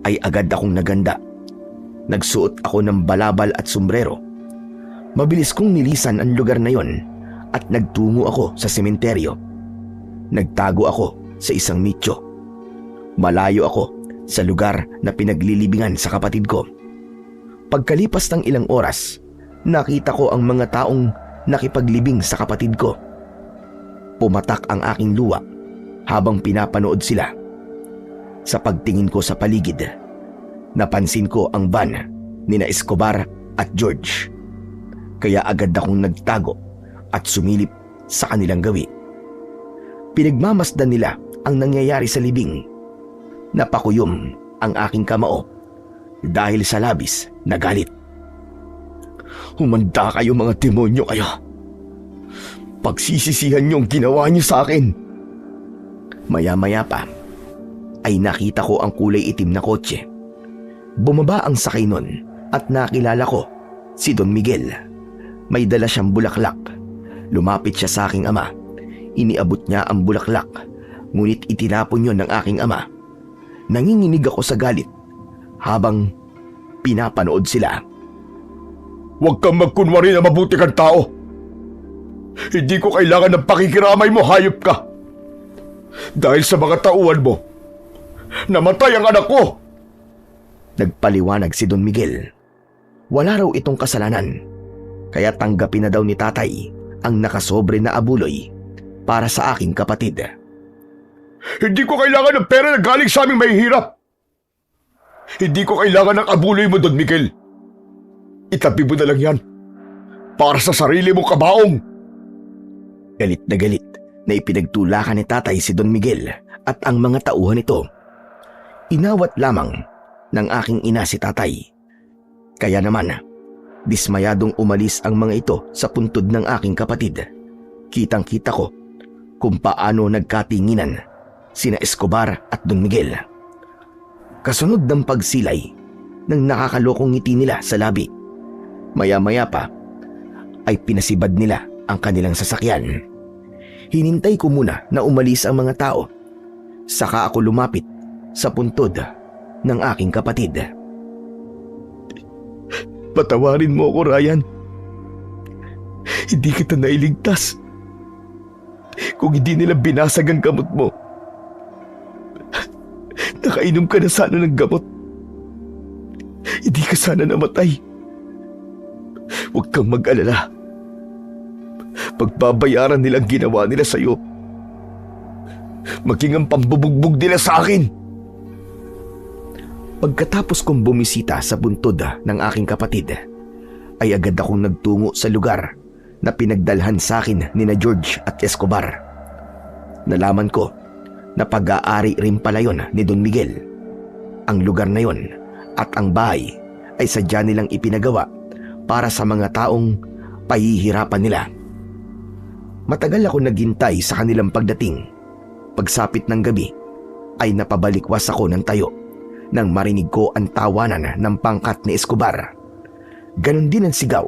ay agad akong naganda. Nagsuot ako ng balabal at sombrero. Mabilis kong nilisan ang lugar na yon at nagtungo ako sa sementeryo. Nagtago ako sa isang nicho. Malayo ako sa lugar na pinaglilibingan sa kapatid ko. Pagkalipas ng ilang oras, nakita ko ang mga taong nakipaglibing sa kapatid ko. Pumatak ang aking luha habang pinapanood sila. Sa pagtingin ko sa paligid, napansin ko ang van nina Escobar at George. Kaya agad akong nagtago at sumilip sa kanilang gawi. Pinagmamasdan nila ang nangyayari sa libing. Napakuyom ang aking kamao dahil sa labis na galit. Humanda kayo, mga demonyo kayo. Pagsisisihan niyo ang ginawa niyo sa akin. Maya-maya pa ay nakita ko ang kulay itim na kotse. Bumaba ang sakay nun at nakilala ko si Don Miguel. May dala siyang bulaklak. Lumapit siya sa aking ama. Iniabot niya ang bulaklak, ngunit itinapon yon ng aking ama. Nanginginig ako sa galit habang pinapanood sila. Huwag kang magkunwari na mabuti kang tao. Hindi ko kailangan ng pakikiramay mo, hayop ka. Dahil sa mga tauhan mo, namatay ang anak ko. Nagpaliwanag si Don Miguel. Wala raw itong kasalanan, kaya tanggapin na daw ni tatay ang nakasobre na abuloy para sa aking kapatid. Hindi ko kailangan ng pera na galing sa aming mahihirap. Hindi ko kailangan ng abuloy mo, Don Miguel. Itabi mo na lang yan para sa sarili mong kabaong. Galit na ipinagtulakan ni tatay si Don Miguel at ang mga tauhan nito. Inawat lamang ng aking ina si tatay. Kaya naman, dismayadong umalis ang mga ito sa puntod ng aking kapatid. Kitang-kita ko kung paano nagkatinginan sina Escobar at Don Miguel. Kasunod ng pagsilay ng nakakalokong ngiti nila sa labi. Maya-maya pa ay pinasibad nila ang kanilang sasakyan. Hinintay ko muna na umalis ang mga tao. Saka ako lumapit sa puntod ng aking kapatid. Patawarin mo ako, Ryan. Hindi kita nailigtas. Kung hindi nila binasag ang gamot mo, nakainom ka na sana ng gamot. Hindi ka sana namatay. Huwag kang mag-alala. Pagbabayaran nila ang ginawa nila sa'yo. maging ang pambubugbog nila sa akin. Pagkatapos kong bumisita sa buntod ng aking kapatid, ay agad akong nagtungo sa lugar na pinagdalhan sa akin ni na George at Escobar. Nalaman ko na pag-aari rin pala yon ni Don Miguel. Ang lugar na yon at ang bahay ay sadya nilang ipinagawa para sa mga taong pahihirapan nila. Matagal ako naghintay sa kanilang pagdating. Pagsapit ng gabi ay napabalikwas ako ng tayo nang marinig ko ang tawanan ng pangkat ni Escobar. Ganon din ang sigaw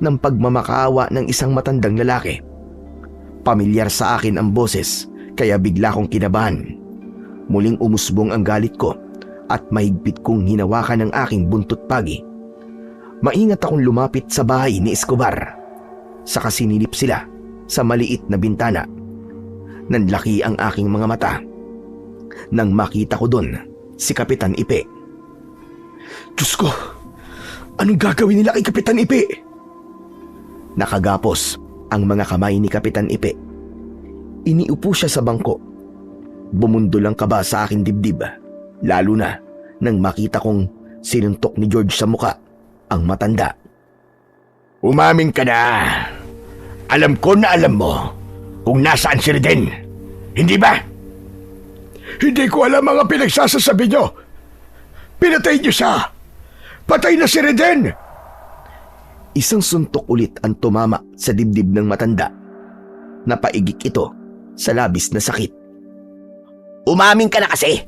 ng pagmamakaawa ng isang matandang lalaki. Pamilyar sa akin ang boses kaya bigla kong kinabahan. Muling umusbong ang galit ko at mahigpit kong hinawakan ang aking buntot pagi. Maingat akong lumapit sa bahay ni Escobar. Saka sinilip sila sa maliit na bintana. Nanlaki ang aking mga mata nang makita ko doon si Kapitan Ipe. Diyos ko, anong gagawin nila kay Kapitan Ipe? Nakagapos ang mga kamay ni Kapitan Ipe. Iniupo siya sa bangko. Bumundol ang kaba sa aking dibdib, lalo na nang makita kong sinuntok ni George sa muka ang matanda. Umamin ka na. Alam ko na alam mo kung nasaan si Reden. Hindi ba? Hindi ko alam mga pinagsasasabi nyo. Pinatay niyo siya. Patay na si Reden. Isang suntok ulit ang tumama sa dibdib ng matanda. Napaigik ito sa labis na sakit. Umamin ka na kasi.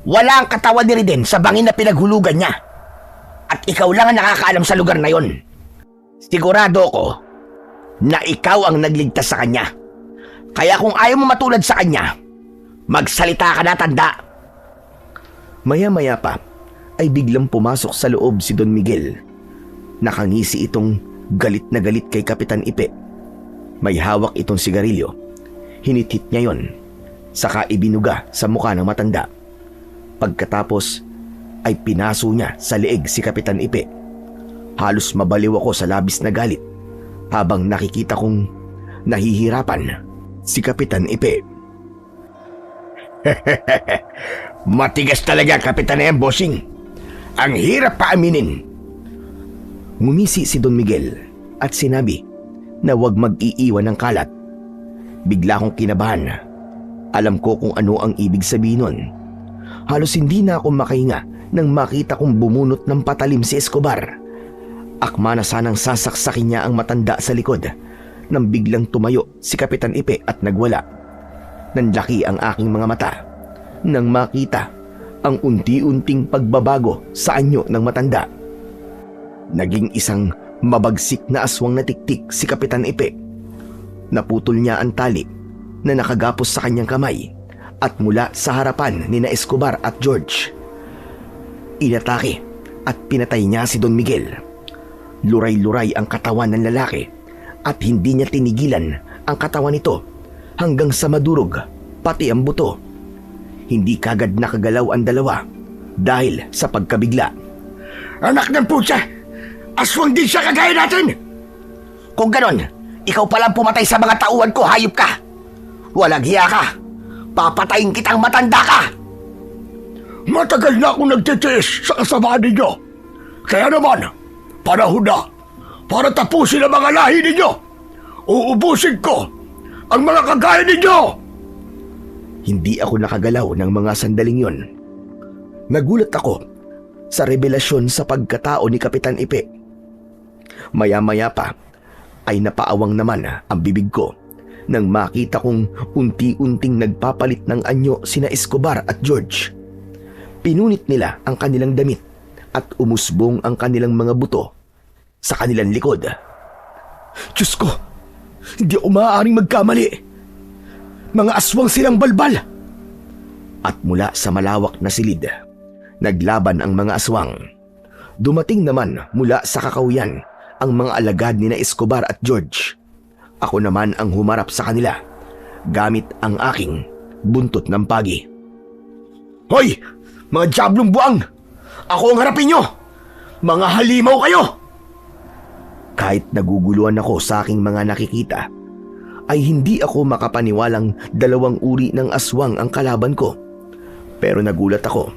Wala ang katawan ni Reden sa bangin na pinaghulugan niya. At ikaw lang ang nakakaalam sa lugar na yon. Sigurado ko na ikaw ang nagligtas sa kanya. Kaya kung ayaw mo matulad sa kanya, magsalita ka na, tanda. Maya-maya pa ay biglang pumasok sa loob si Don Miguel. Nakangisi itong galit na galit kay Kapitan Ipe. May hawak itong sigarilyo. Hinitit niya yon, saka ibinuga sa mukha ng matanda. Pagkatapos ay pinaso niya sa leeg si Kapitan Ipe. Halos mabaliw ako sa labis na galit habang nakikita kong nahihirapan si Kapitan Ipe. Matigas talaga, Kapitan na yan, bossing. Ang hirap pa aminin. Ngumisi si Don Miguel at sinabi na huwag mag-iiwan ng kalat. Bigla akong kinabahan. Alam ko kung ano ang ibig sabihin nun. Halos hindi na ako makahinga nang makita kong bumunot ng patalim si Escobar. Akma na sanang sasaksakin niya ang matanda sa likod nang biglang tumayo si Kapitan Ipe at nagwala. Nanlaki ang aking mga mata nang makita ang unti-unting pagbabago sa anyo ng matanda. Naging isang mabagsik na aswang na tiktik si Kapitan Ipe. Naputol niya ang tali na nakagapos sa kanyang kamay at mula sa harapan ni na Escobar at George. Inatake at pinatay niya si Don Miguel. Luray-luray ang katawan ng lalaki at hindi niya tinigilan ang katawan nito hanggang sa madurog pati ang buto. Hindi kagad nakagalaw ang dalawa dahil sa pagkabigla. Anak ng putsa! Aswang din siya kagaya natin! Kung ganon, ikaw palang pumatay sa mga tauhan ko, hayop ka! Walang hiya ka! Papatayin kitang matanda ka! Matagal na akong nagtitiis sa kasamaan ninyo. Kaya naman, panahon na para tapusin ang mga lahi ninyo. Uubusin ko ang mga kagaya ninyo. Hindi ako nakagalaw ng mga sandaling yon. Nagulat ako sa revelasyon sa pagkatao ni Kapitan Ipe. Maya-maya pa ay napaawang naman ang bibig ko nang makita kong unti-unting nagpapalit ng anyo sina Escobar at George. Pinunit nila ang kanilang damit at umusbong ang kanilang mga buto sa kanilang likod. Diyos ko, hindi ako maaaring magkamali. Mga aswang silang balbal. At mula sa malawak na silid, naglaban ang mga aswang. Dumating naman mula sa kakauyan ang mga alagad ni na Escobar at George. Ako naman ang humarap sa kanila gamit ang aking buntot ng pagi. Hoy, mga diablong buang! Ako ang harapin nyo! Mga halimaw kayo! Kahit naguguluhan ako sa aking mga nakikita, ay hindi ako makapaniwalang 2 uri ng aswang ang kalaban ko. Pero nagulat ako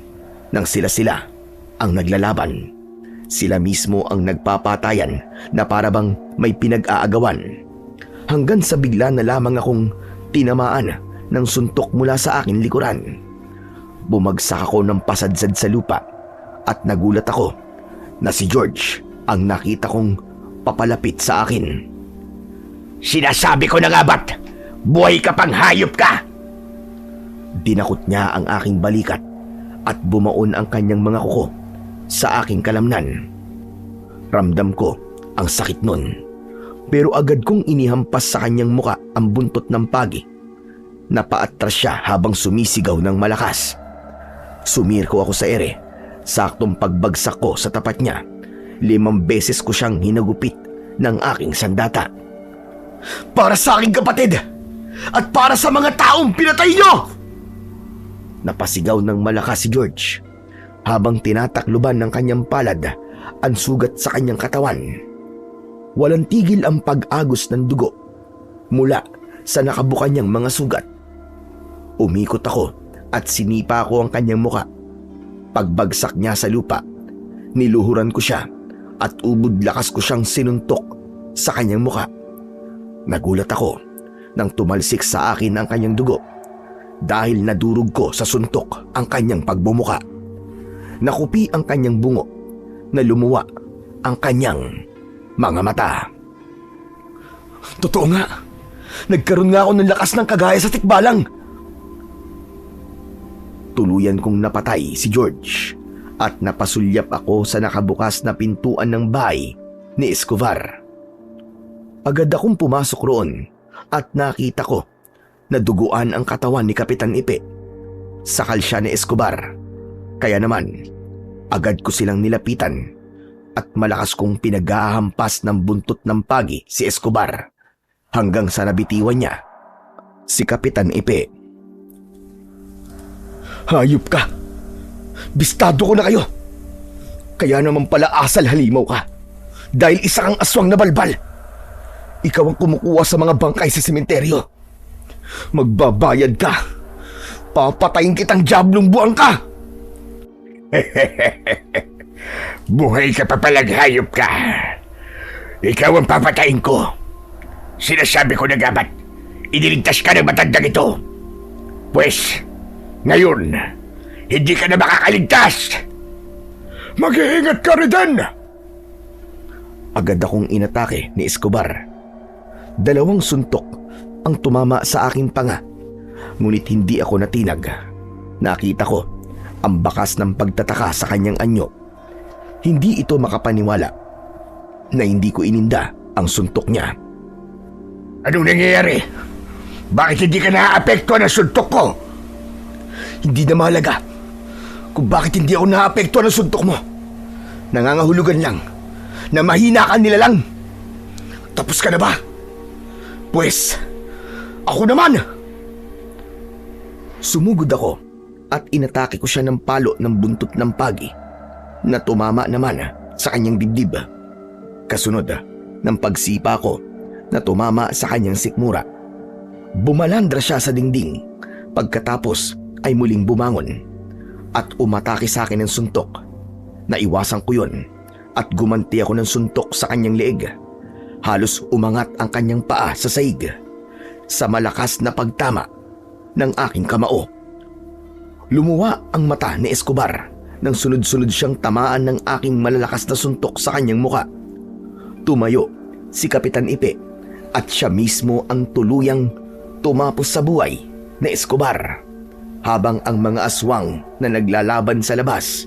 nang sila ang naglalaban. Sila mismo ang nagpapatayan na parabang may pinag-aagawan. Hanggang sa bigla na lamang akong tinamaan ng suntok mula sa akin likuran. Bumagsak ako ng pasadsad sa lupa at nagulat ako na si George ang nakita kong papalapit sa akin. Sinasabi ko na nga ba't buhay ka pang hayop ka? Dinakot niya ang aking balikat at bumaon ang kanyang mga kuko sa aking kalamnan. Ramdam ko ang sakit nun, pero agad kong inihampas sa kanyang muka ang buntot ng pagi. Napaatras siya habang sumisigaw ng malakas. Sumirko ako sa ere. Saktong pagbagsak ko sa tapat niya, 5 beses ko siyang hinagupit ng aking sandata. Para sa aking kapatid at para sa mga taong pinatay niyo! Napasigaw ng malakas si George habang tinatakluban ng kanyang palad ang sugat sa kanyang katawan. Walang tigil ang pag-agos ng dugo mula sa nakabuka niyang mga sugat. Umikot ako at sinipa ko ang kanyang muka. Pagbagsak niya sa lupa, niluhuran ko siya at ubod lakas ko siyang sinuntok sa kanyang muka. Nagulat ako nang tumalsik sa akin ang kanyang dugo dahil nadurog ko sa suntok ang kanyang pagbumuka. Nakupi ang kanyang bungo na lumuwa ang kanyang mga mata. Totoo nga, nagkaroon nga ako ng lakas ng kagaya sa tikbalang. Tuluyan kong napatay si George at napasulyap ako sa nakabukas na pintuan ng bahay ni Escobar. Agad akong pumasok roon at nakita ko na duguan ang katawan ni Kapitan Ipe. Sakal siya ni Escobar. Kaya naman, agad ko silang nilapitan at malakas kong pinaghahampas ng buntot ng pagi si Escobar hanggang sa nabitiwan niya si Kapitan Ipe. Hayop ka! Bistado ko na kayo! Kaya naman pala asal halimaw ka dahil isa kang aswang na balbal. Ikaw ang kumukuha sa mga bangkay sa sementeryo. Magbabayad ka! Papatayin kitang diablong buwang ka! Buhay ka pa palang hayop ka. Ikaw ang papatayin ko. Sinasabi ko na nga ba't iniligtas ka ng matandang ito? Pues, ngayon, hindi ka na makakaligtas. Mag-iingat ka rin din! Agad akong inatake ni Escobar. 2 suntok ang tumama sa aking panga, ngunit hindi ako natinag. Nakita ko ang bakas ng pagtataka sa kanyang anyo. Hindi ito makapaniwala na hindi ko ininda ang suntok niya. Anong nangyayari? Bakit hindi ka naaapekto ng suntok ko? Hindi na mahalaga kung bakit hindi ako naapektuhan ng suntok mo. Nangangahulugan lang na mahina ka nila lang. Tapos ka na ba? Pues, ako naman! Sumugod ako at inatake ko siya ng palo ng buntot ng pagi na tumama naman sa kanyang dibdib. Kasunod ng pagsipa ko na tumama sa kanyang sikmura. Bumalandra siya sa dingding pagkatapos ay muling bumangon at umatake sa akin ng suntok. Naiwasan ko yun at gumanti ako ng suntok sa kanyang leeg. Halos umangat ang kanyang paa sa saig sa malakas na pagtama ng aking kamao. Lumuwa ang mata ni Escobar nang sunod-sunod siyang tamaan ng aking malalakas na suntok sa kanyang muka. Tumayo si Kapitan Ipe at siya mismo ang tuluyang tumapos sa buhay ni Escobar, habang ang mga aswang na naglalaban sa labas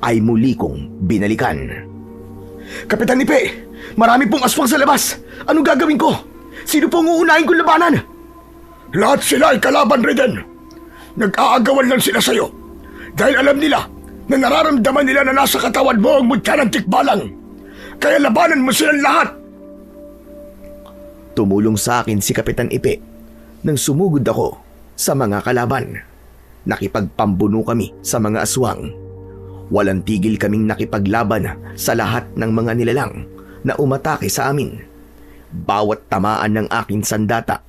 ay muli kong binalikan. Kapitan Ipe, marami pong aswang sa labas. Anong gagawin ko? Sino pong uunahin kong labanan? Lahat sila ay kalaban rin din. Nag-aagawan lang sila sa'yo dahil alam nila na nararamdaman nila na nasa katawan mo ang mutya ng tikbalang. Kaya labanan mo silang lahat. Tumulong sa akin si Kapitan Ipe nang sumugod ako sa mga kalaban. Nakipagpambuno kami sa mga aswang. Walang tigil kaming nakipaglaban sa lahat ng mga nilalang na umatake sa amin. Bawat tamaan ng aking sandata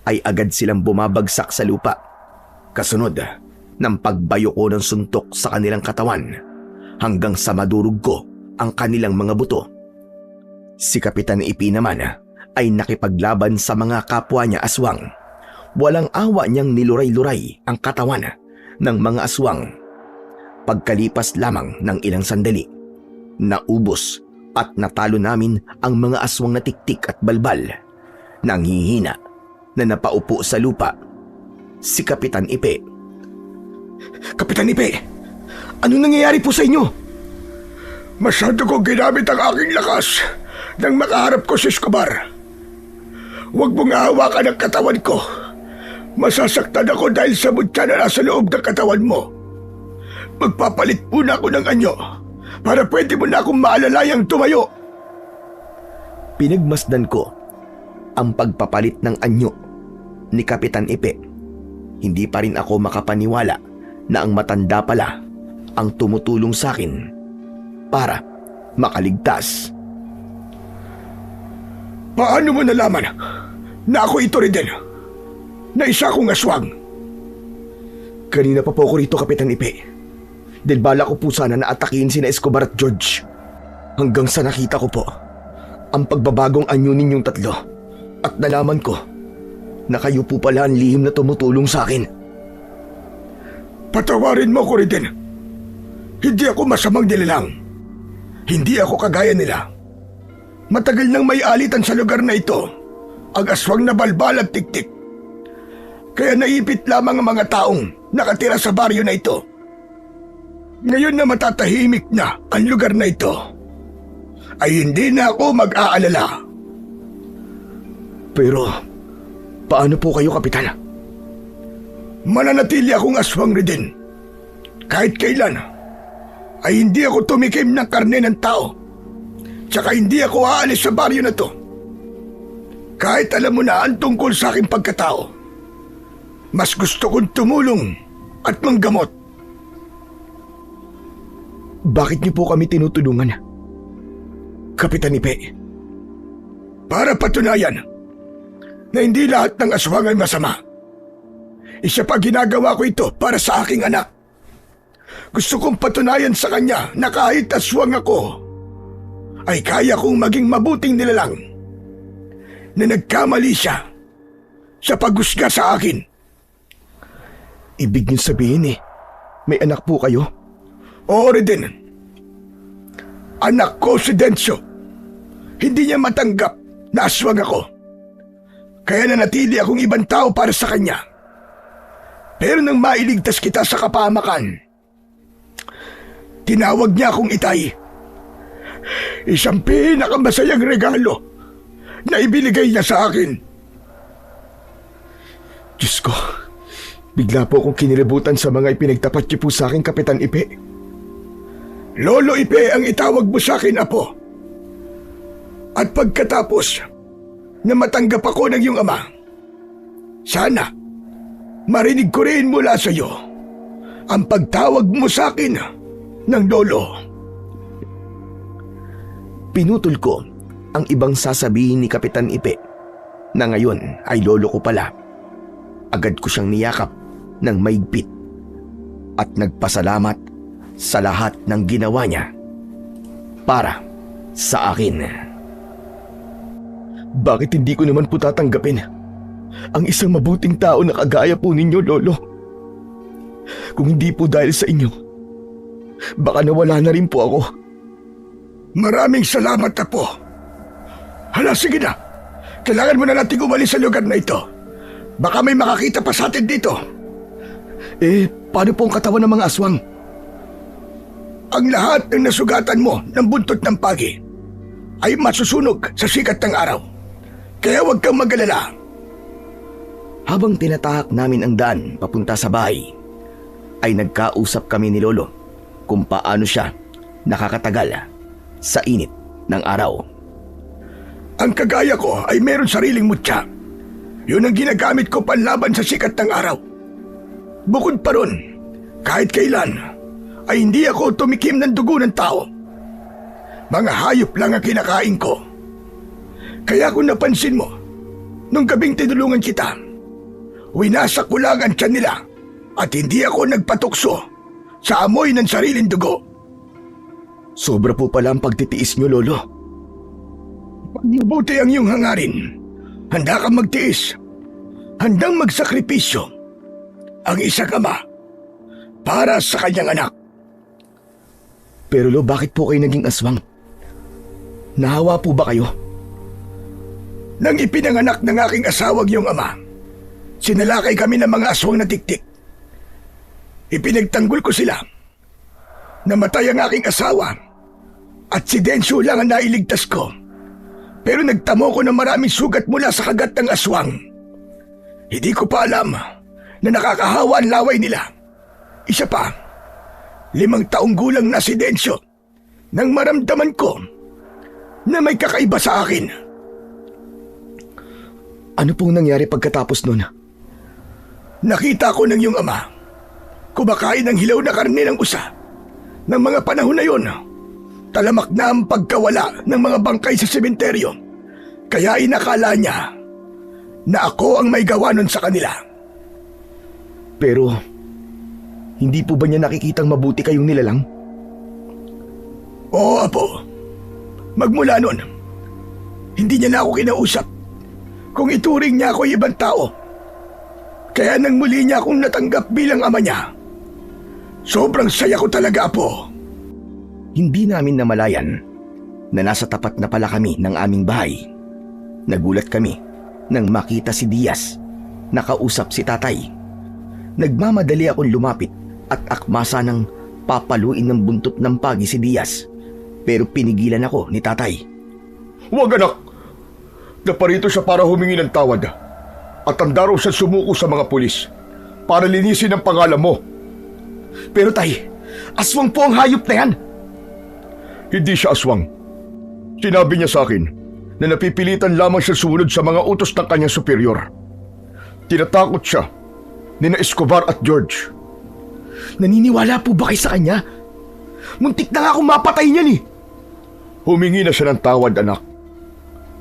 ay agad silang bumabagsak sa lupa. Kasunod ng pagbayo ko ng suntok sa kanilang katawan hanggang sa madurog ko ang kanilang mga buto. Si Kapitan Ipi naman ay nakipaglaban sa mga kapwa niya aswang. Walang awa niyang niluray-luray ang katawan ng mga aswang. Pagkalipas lamang ng ilang sandali, naubos at natalo namin ang mga aswang na tiktik at balbal. Nanghihina na napaupo sa lupa si Kapitan Ipe. Kapitan Ipe, ano nangyayari po sa inyo? Masyado kong ginamit ang aking lakas nang makaharap ko si Escobar. Huwag mong hawakan ang katawan ko. Masasaktan ako dahil sa mutya na nasa loob ng katawan mo. Magpapalit muna ako ng anyo para pwede mo na akong maalalayang tumayo. Pinagmasdan ko ang pagpapalit ng anyo ni Kapitan Ipe. Hindi pa rin ako makapaniwala na ang matanda pala ang tumutulong sa akin para makaligtas. Paano mo nalaman na ako ito rin din? Na isa akong aswang? Kanina pa po ako rito, Kapitan Ipe. Dahil bala ko po sana na atakihin sina Escobar at George. Hanggang sa nakita ko po ang pagbabagong anyo ninyong tatlo at nalaman ko na kayo po pala ang lihim na tumutulong sa akin. Patawarin mo ko rin din. Hindi ako masamang nilalang. Hindi ako kagaya nila. Matagal nang may alitan sa lugar na ito ang aswang na balbal at tiktik. Kaya naipit lamang ang mga taong nakatira sa baryo na ito. Ngayon na matatahimik na ang lugar na ito, ay hindi na ako mag-aalala. Pero, paano po kayo, Kapitan? Mananatili akong aswang rin din. Kahit kailan, ay hindi ako tumikim ng karne ng tao. Tsaka hindi ako aalis sa baryo na to. Kahit alam mo na ang tungkol sa aking pagkatao, mas gusto kong tumulong at manggamot. Bakit niyo po kami tinutulungan, Kapitan Ipe? Para patunayan na hindi lahat ng aswang ay masama. Isa pa ginagawa ko ito para sa aking anak. Gusto kong patunayan sa kanya na kahit aswang ako, ay kaya kong maging mabuting nilalang. Na nagkamali siya sa paghusga sa akin. Ibig niyo sabihin may anak po kayo? Oo rin din. Anak ko si Denso. Hindi niya matanggap na aswang ako. Kaya nanatili akong ibang tao para sa kanya. Pero nang mailigtas kita sa kapahamakan, tinawag niya akong Itay. Isang pinakamasayang regalo na ibinigay niya sa akin. Diyos ko, bigla po akong kinilibutan sa mga ipinagtapat niyo po sa akin, Kapitan Ipe. Lolo Ipe ang itawag mo sa akin, Apo. At pagkatapos na matanggap ako ng iyong ama, sana marinig ko rin mula sa iyo ang pagtawag mo sa akin ng Lolo. Pinutol ko ang ibang sasabihin ni Kapitan Ipe na ngayon ay lolo ko pala. Agad ko siyang niyakap ng maigpit at nagpasalamat sa lahat ng ginawa niya para sa akin. Bakit hindi ko naman po tatanggapin ang isang mabuting tao na kagaya po ninyo, Lolo? Kung hindi po dahil sa inyo, baka nawala na rin po ako. Maraming salamat, Apo. Hala, sige na. Kailangan mo na nating umalis sa lugar na ito. Baka may makakita pa sa atin dito. Paano po ang katawan ng mga aswang? Ang lahat ng nasugatan mo ng buntot ng pagi ay masusunog sa sikat ng araw. Kaya huwag kang mag-alala. Habang tinatahak namin ang daan papunta sa bahay, ay nagkausap kami ni Lolo kung paano siya nakakatagal sa init ng araw. Ang kagaya ko ay meron sariling mutya. Yun ang ginagamit ko panlaban sa sikat ng araw. Bukod pa ron, kahit kailan, ay hindi ako tumikim ng dugo ng tao. Mga hayop lang ang kinakain ko. Kaya kung napansin mo, nung gabing tinulungan kita, winasak ko lang ang tiyan nila at hindi ako nagpatukso sa amoy ng sariling dugo. Sobra po pala ang pagtitiis niyo, Lolo. Pag mabuti ang iyong hangarin, handa kang magtiis, handang magsakripisyo ang isang ama para sa kanyang anak. Pero Lo, bakit po kayo naging aswang? Nahawa po ba kayo? Nang ipinanganak ng aking asawang iyong ama, sinalakay kami ng mga aswang na tiktik. Ipinagtanggol ko sila. Namatay ang aking asawa at si Densyo lang ang nailigtas ko. Pero nagtamo ko ng maraming sugat mula sa kagat ng aswang. Hindi ko pa alam na nakakahawa ang laway nila. Isa pa, 5 taong gulang na si Densyo nang maramdaman ko na may kakaiba sa akin. Ano pong nangyari pagkatapos nun? Nakita ko ng iyong ama kumakain ng hilaw na karne ng usa. Ng mga panahon na yon, talamak na ang pagkawala ng mga bangkay sa sementeryo. Kaya inakala niya na ako ang may gawa nun sa kanila. Pero, hindi po ba niya nakikitang mabuti kayong nilalang? Oo, Apo. Magmula nun, hindi niya na ako kinausap. Kung ituring niya ako ibang tao. Kaya nang muli niya akong natanggap bilang ama niya, sobrang saya ko talaga, Apo. Hindi namin namalayan na nasa tapat na pala kami ng aming bahay. Nagulat kami nang makita si Diaz nakausap si tatay. Nagmamadali akong lumapit at akmasa ng papaluin ng buntot ng pagi si Diaz. Pero pinigilan ako ni tatay. Huwag, anak. Naparito siya para humingi ng tawad. At handa raw siya sumuko sa mga pulis para linisin ang pangalan mo. Pero tay, aswang po ang hayop na yan. Hindi siya aswang. Sinabi niya sa akin na napipilitan lamang siya sumunod sa mga utos ng kanyang superior. Tinatakot siya ni na Escobar at George. Naniniwala po ba kayo sa kanya? Muntik na nga akong mapatay niyan eh. Humingi na siya ng tawad, anak.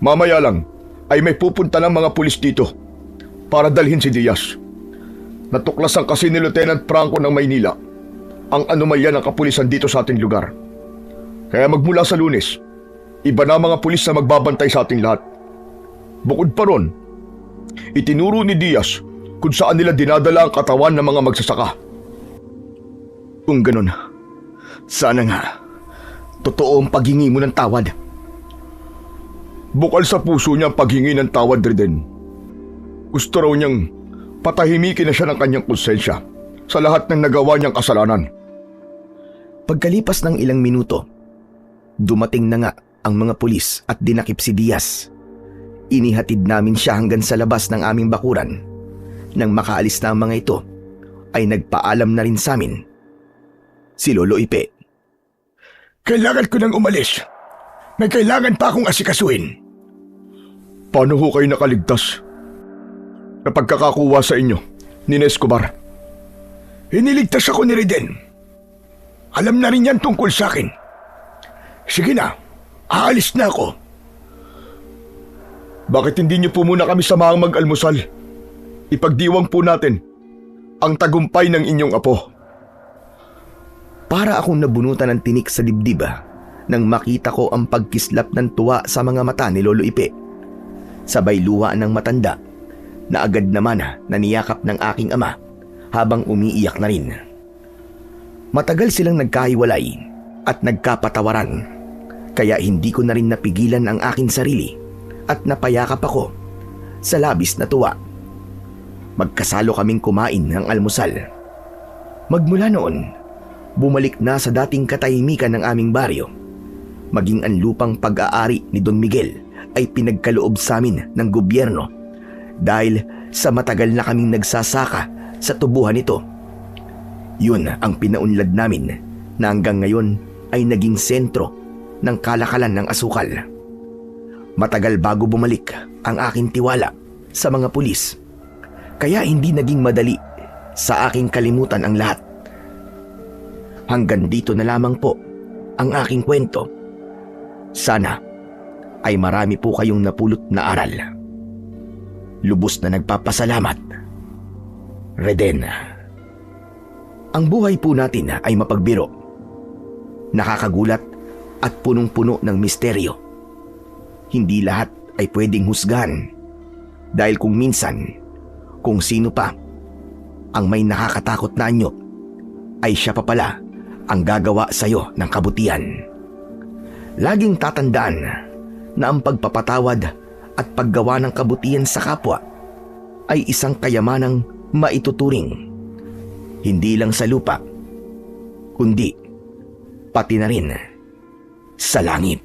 Mamaya lang ay may pupunta ng mga pulis dito para dalhin si Diaz. Natuklasan kasi ni Lieutenant Franco ng Maynila ang anomalya ng kapulisan dito sa ating lugar. Kaya magmula sa Lunes, iba na mga pulis na magbabantay sa ating lahat. Bukod pa ron, itinuro ni Diaz kung saan nila dinadala ang katawan ng mga magsasaka. Kung ganun, sana nga, totoo ang paghingi mo ng tawad. Bukal sa puso niya ang paghingi ng tawad rin. Gusto raw niyang patahimikin na siya ng kanyang konsensya sa lahat ng nagawa niyang kasalanan. Pagkalipas ng ilang minuto, dumating na nga ang mga pulis at dinakip si Diaz. Inihatid namin siya hanggang sa labas ng aming bakuran. Nang makaalis na ang mga ito, ay nagpaalam na rin sa amin si Lolo Ipe. Kailangan ko nang umalis. May kailangan pa akong asikasuhin. Paano ho kayo nakaligtas? Na pagkakakuha sa inyo ni Escobar. Hiniligtas ako ni Riden. Alam na rin yan tungkol sa akin. Sige na, aalis na ako. Bakit hindi niyo po muna kami samahang mag-almusal? Ipagdiwang po natin ang tagumpay ng inyong apo. Para akong nabunutan ng tinik sa dibdib nang makita ko ang pagkislap ng tuwa sa mga mata ni Lolo Ipe. Sabay luha ng matanda na agad naman na niyakap ng aking ama habang umiiyak na rin. Matagal silang nagkahiwalay at nagkapatawaran, kaya hindi ko na rin napigilan ang aking sarili at napayakap ako sa labis na tuwa. Magkasalo kaming kumain ng almusal. Magmula noon, bumalik na sa dating katahimikan ng aming baryo. Maging ang lupang pag-aari ni Don Miguel ay pinagkaloob sa amin ng gobyerno dahil sa matagal na kaming nagsasaka sa tubuhan nito. Yun ang pinaunlad namin na hanggang ngayon ay naging sentro ng kalakalan ng asukal. Matagal bago bumalik ang aking tiwala sa mga pulis, kaya hindi naging madali sa aking kalimutan ang lahat. Hanggang dito na lamang po ang aking kwento. Sana ay marami po kayong napulot na aral. Lubos na nagpapasalamat, Reden. Ang buhay po natin ay mapagbiro, nakakagulat at punong-puno ng misteryo. Hindi lahat ay pwedeng husgahan dahil kung minsan, kung sino pa ang may nakakatakot na anyo, ay siya pa pala ang gagawa sa'yo ng kabutihan. Laging tatandaan na ang pagpapatawad at paggawa ng kabutihan sa kapwa ay isang kayamanang maituturing, hindi lang sa lupa, kundi pati na rin sa langit.